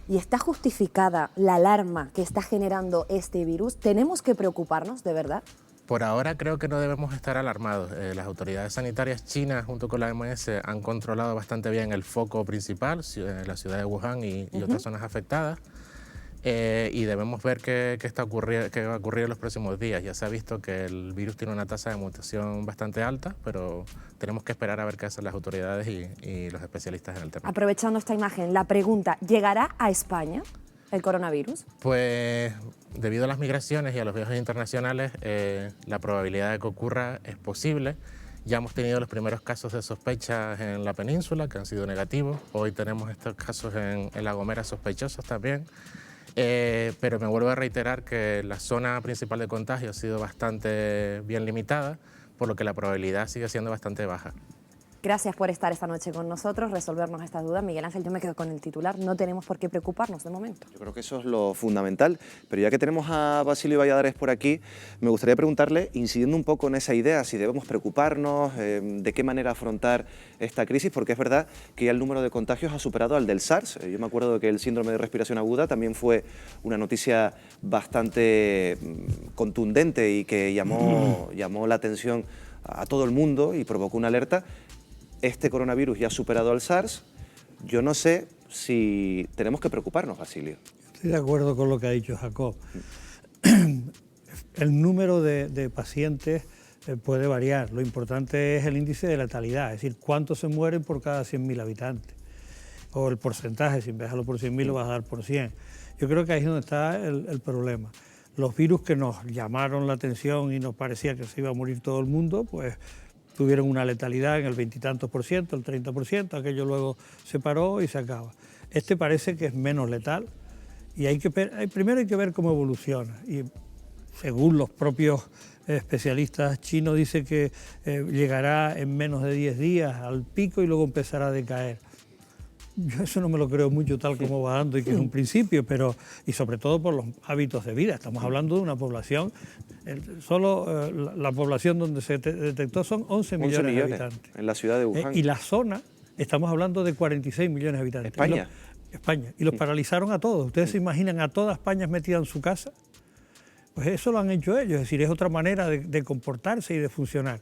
¿Y está justificada la alarma que está generando este virus? ¿Tenemos que preocuparnos, de verdad? Por ahora creo que no debemos estar alarmados. Las autoridades sanitarias chinas junto con la OMS han controlado bastante bien el foco principal, la ciudad de Wuhan y otras zonas afectadas. Y debemos ver qué va a ocurrir en los próximos días. Ya se ha visto que el virus tiene una tasa de mutación bastante alta, pero tenemos que esperar a ver qué hacen las autoridades y los especialistas en el tema. Aprovechando esta imagen, la pregunta, ¿llegará a España el coronavirus? Pues debido a las migraciones y a los viajes internacionales, la probabilidad de que ocurra es posible. Ya hemos tenido los primeros casos de sospecha en la península, que han sido negativos. Hoy tenemos estos casos en La Gomera sospechosos también. Pero me vuelvo a reiterar que la zona principal de contagio ha sido bastante bien limitada, por lo que la probabilidad sigue siendo bastante baja. Gracias por estar esta noche con nosotros, resolvernos estas dudas. Miguel Ángel, yo me quedo con el titular, no tenemos por qué preocuparnos de momento. Yo creo que eso es lo fundamental, pero ya que tenemos a Basilio Valladares por aquí, me gustaría preguntarle, incidiendo un poco en esa idea, si debemos preocuparnos, de qué manera afrontar esta crisis, porque es verdad que ya el número de contagios ha superado al del SARS. Yo me acuerdo que el síndrome de respiración aguda también fue una noticia bastante contundente y que llamó la atención a todo el mundo y provocó una alerta. Este coronavirus ya ha superado al SARS. Yo no sé si tenemos que preocuparnos, Basilio. Estoy de acuerdo con lo que ha dicho Jacob. El número de pacientes puede variar. Lo importante es el índice de letalidad, es decir, cuántos se mueren por cada 100.000 habitantes. O el porcentaje, si en vez de dejarlo por 100.000 lo vas a dar por 100. Yo creo que ahí es donde está el problema. Los virus que nos llamaron la atención y nos parecía que se iba a morir todo el mundo, pues tuvieron una letalidad en el 20 y tantos por ciento, el 30%, aquello luego se paró y se acaba. Este parece que es menos letal y primero hay que ver cómo evoluciona. Y según los propios especialistas chinos, dice que llegará en menos de 10 días al pico y luego empezará a decaer. Yo eso no me lo creo mucho tal como va dando y que es un principio, pero y sobre todo por los hábitos de vida. Estamos hablando de una población, solo la población donde se detectó son 11 millones de habitantes. En la ciudad de Wuhan. Y la zona, estamos hablando de 46 millones de habitantes. España. España. Y los paralizaron a todos. ¿Ustedes se imaginan a toda España metida en su casa? Pues eso lo han hecho ellos, es decir, es otra manera de comportarse y de funcionar.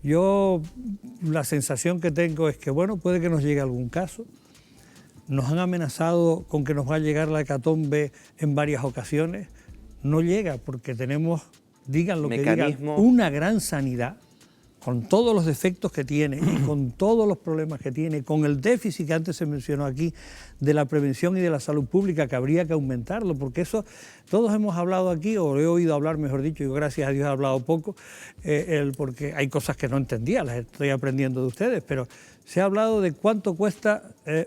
Yo la sensación que tengo es que, bueno, puede que nos llegue algún caso. Nos han amenazado con que nos va a llegar la hecatombe en varias ocasiones. No llega porque tenemos, digan lo que digan, una gran sanidad, con todos los defectos que tiene y con todos los problemas que tiene, con el déficit que antes se mencionó aquí de la prevención y de la salud pública, que habría que aumentarlo, porque eso todos hemos hablado aquí, o he oído hablar, mejor dicho, yo gracias a Dios he hablado poco, porque hay cosas que no entendía, las estoy aprendiendo de ustedes, pero se ha hablado de cuánto cuesta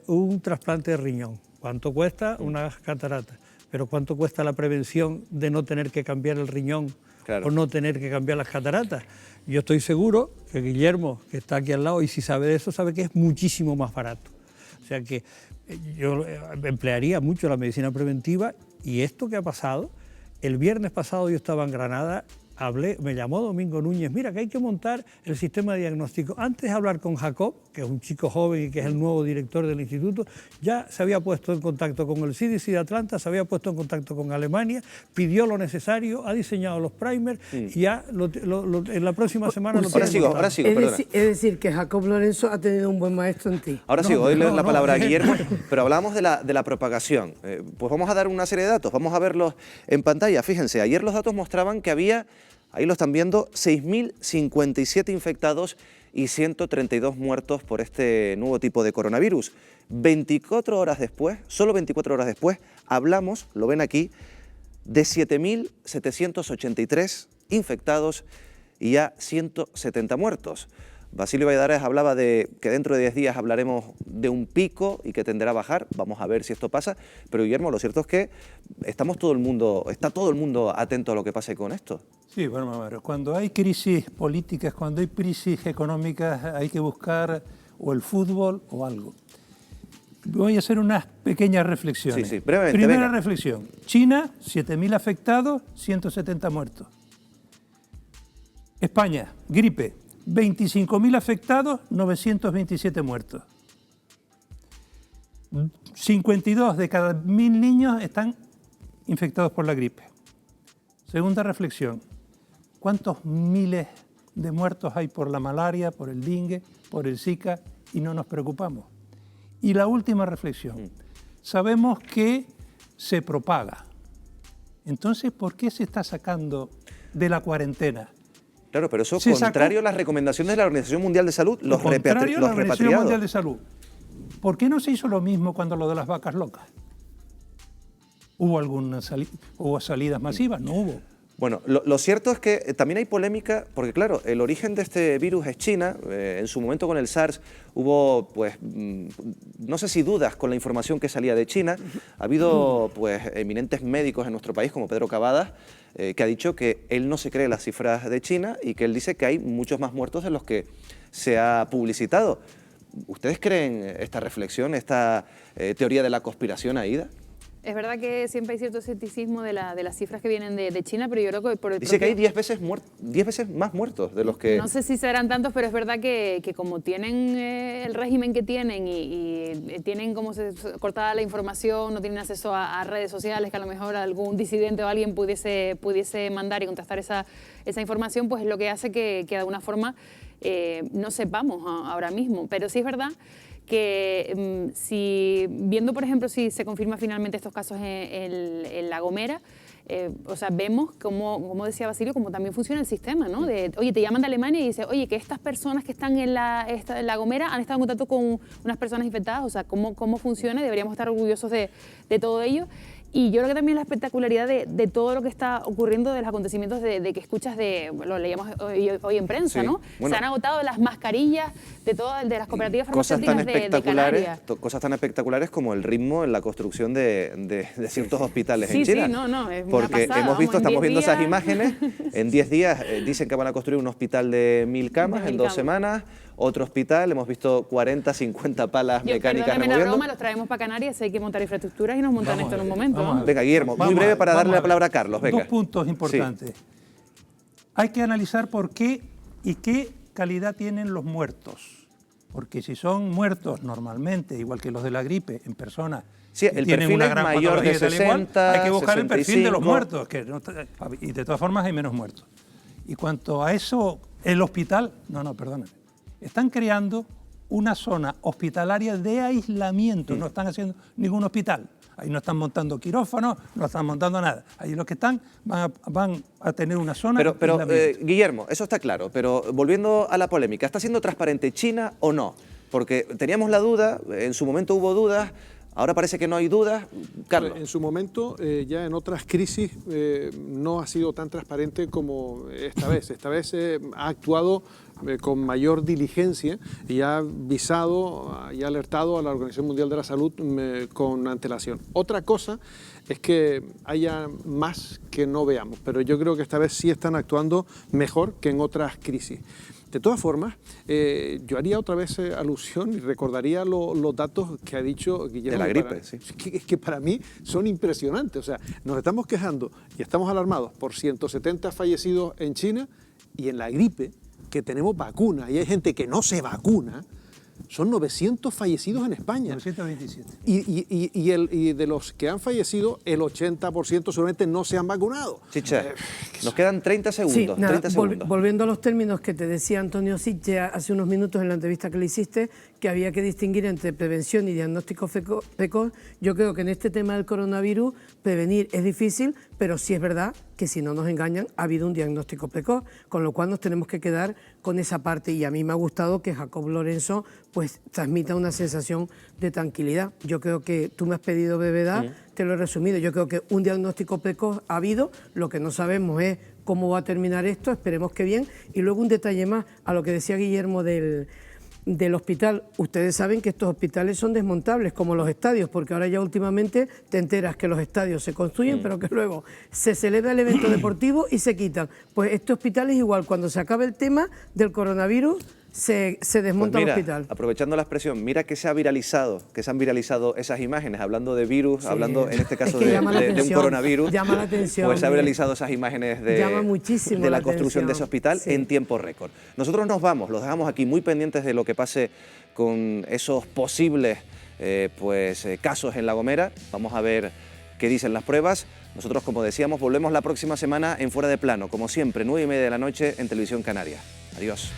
un trasplante de riñón, cuánto cuesta una catarata, pero cuánto cuesta la prevención de no tener que cambiar el riñón, claro, o no tener que cambiar las cataratas. Yo estoy seguro que Guillermo, que está aquí al lado, y si sabe de eso, sabe que es muchísimo más barato. O sea que yo emplearía mucho la medicina preventiva, y esto que ha pasado, el viernes pasado yo estaba en Granada, me llamó Domingo Núñez, mira que hay que montar el sistema de diagnóstico. Antes de hablar con Jacob, que es un chico joven y que es el nuevo director del instituto, ya se había puesto en contacto con el CDC de Atlanta, se había puesto en contacto con Alemania, pidió lo necesario, ha diseñado los primers y ya en la próxima semana lo tiene. Ahora sigo, perdona. Es decir, que Jacob Lorenzo ha tenido un buen maestro en ti. Ahora sigo, doy la palabra a Guillermo, pero hablábamos de la propagación. Pues vamos a dar una serie de datos, vamos a verlos en pantalla. Fíjense, ayer los datos mostraban que había, ahí lo están viendo, 6.057 infectados y 132 muertos por este nuevo tipo de coronavirus. 24 horas después, solo 24 horas después, hablamos, lo ven aquí, de 7.783 infectados y ya 170 muertos. Basilio Valladares hablaba de que dentro de 10 días hablaremos de un pico y que tenderá a bajar. Vamos a ver si esto pasa. Pero Guillermo, lo cierto es que está todo el mundo atento a lo que pase con esto. Sí, bueno, cuando hay crisis políticas, cuando hay crisis económicas, hay que buscar o el fútbol o algo. Voy a hacer unas pequeñas reflexiones. Sí, brevemente. Primera venga. reflexión. China, 7.000 afectados, 170 muertos. España, gripe, 25.000 afectados, 927 muertos. 52 de cada 1.000 niños están infectados por la gripe. Segunda reflexión. ¿Cuántos miles de muertos hay por la malaria, por el dengue, por el Zika y no nos preocupamos? Y la última reflexión. Sabemos que se propaga. Entonces, ¿por qué se está sacando de la cuarentena? Claro, pero eso es contrario a las recomendaciones de la Organización Mundial de Salud, los contrario a la Organización repatriados. Mundial de Salud. ¿Por qué no se hizo lo mismo cuando lo de las vacas locas? ¿Hubo salidas masivas? No hubo. Bueno, lo cierto es que también hay polémica, porque claro, el origen de este virus es China. En su momento con el SARS hubo, pues, no sé si dudas con la información que salía de China. Ha habido, pues, eminentes médicos en nuestro país, como Pedro Cavadas, que ha dicho que él no se cree las cifras de China y que él dice que hay muchos más muertos de los que se ha publicitado. ¿Ustedes creen esta reflexión, esta teoría de la conspiración, Aida? Es verdad que siempre hay cierto escepticismo de las cifras que vienen de China, pero yo creo que por el Dice que hay 10 veces más muertos de los que... No sé si serán tantos, pero es verdad que como tienen el régimen que tienen y tienen como cortada la información, no tienen acceso a redes sociales, que a lo mejor algún disidente o alguien pudiese mandar y contrastar esa información, pues es lo que hace que de alguna forma no sepamos ahora mismo. Pero sí es verdad que viendo, por ejemplo, si se confirma finalmente estos casos en La Gomera, o sea, vemos, como decía Basilio, cómo también funciona el sistema, ¿no? Oye, te llaman de Alemania y dicen, oye, que estas personas que están en La Gomera han estado en contacto con unas personas infectadas, o sea, cómo funciona, y deberíamos estar orgullosos de todo ello. Y yo creo que también la espectacularidad de todo lo que está ocurriendo, de los acontecimientos de que escuchas lo leíamos hoy en prensa, sí, ¿no? Bueno, se han agotado las mascarillas de las cooperativas farmacéuticas de Canarias. Cosas tan espectaculares como el ritmo en la construcción de ciertos hospitales en China. Sí, no, es porque pasada, estamos viendo esas imágenes. En 10 días dicen que van a construir un hospital de 1.000 camas en 2 semanas. Otro hospital, hemos visto 40, 50 palas mecánicas removiendo. La broma, los traemos para Canarias, hay que montar infraestructuras y nos montan esto en un momento. Venga, Guillermo, muy breve para darle la palabra a Carlos. Venga. 2 puntos importantes. Sí. Hay que analizar por qué y qué calidad tienen los muertos. Porque si son muertos normalmente, igual que los de la gripe, en personas, sí, el perfil una gran mayor de 60, hay que buscar 65. el perfil de los muertos, y de todas formas hay menos muertos. Y cuanto a eso, el hospital, perdóname. Están creando una zona hospitalaria de aislamiento, no están haciendo ningún hospital. Ahí no están montando quirófanos, no están montando nada. Ahí los que están van a tener una zona de aislamiento. Guillermo, eso está claro, pero volviendo a la polémica, ¿está siendo transparente China o no? Porque teníamos la duda, en su momento hubo dudas. Ahora parece que no hay dudas. Carlos. En su momento, ya en otras crisis, no ha sido tan transparente como esta vez. Esta vez ha actuado con mayor diligencia y ha visado y ha alertado a la Organización Mundial de la Salud con antelación. Otra cosa es que haya más que no veamos, pero yo creo que esta vez sí están actuando mejor que en otras crisis. De todas formas, yo haría otra vez alusión y recordaría los datos que ha dicho Guillermo. De la gripe, sí. Que para mí son impresionantes. O sea, nos estamos quejando y estamos alarmados por 170 fallecidos en China, y en la gripe, que tenemos vacuna y hay gente que no se vacuna, son 900 fallecidos en España. 927. Y de los que han fallecido, el 80% seguramente no se han vacunado. Chicha, nos quedan 30 segundos. Sí, 30 segundos. Volviendo a los términos que te decía Antonio Sitge hace unos minutos en la entrevista que le hiciste, que había que distinguir entre prevención y diagnóstico precoz. Yo creo que en este tema del coronavirus, prevenir es difícil, pero sí es verdad que, si no nos engañan, ha habido un diagnóstico precoz, con lo cual nos tenemos que quedar con esa parte. Y a mí me ha gustado que Jacob Lorenzo pues transmita una sensación de tranquilidad. Yo creo que tú me has pedido brevedad, te lo he resumido. Yo creo que un diagnóstico precoz ha habido, lo que no sabemos es cómo va a terminar esto, esperemos que bien. Y luego un detalle más a lo que decía Guillermo del hospital. Ustedes saben que estos hospitales son desmontables, como los estadios, porque ahora ya últimamente te enteras que los estadios se construyen, pero que luego se celebra el evento deportivo y se quitan. Pues este hospital es igual, cuando se acabe el tema del coronavirus, se desmonta Pues el hospital. Aprovechando la expresión, mira que se han viralizado esas imágenes, hablando de virus, hablando en este caso de un coronavirus. Llama la atención. Pues se han viralizado esas imágenes de la construcción de ese hospital en tiempo récord. Nosotros nos vamos, los dejamos aquí muy pendientes de lo que pase con esos posibles casos en La Gomera. Vamos a ver qué dicen las pruebas. Nosotros, como decíamos, volvemos la próxima semana en Fuera de Plano, como siempre, 9:30 de la noche en Televisión Canaria. Adiós.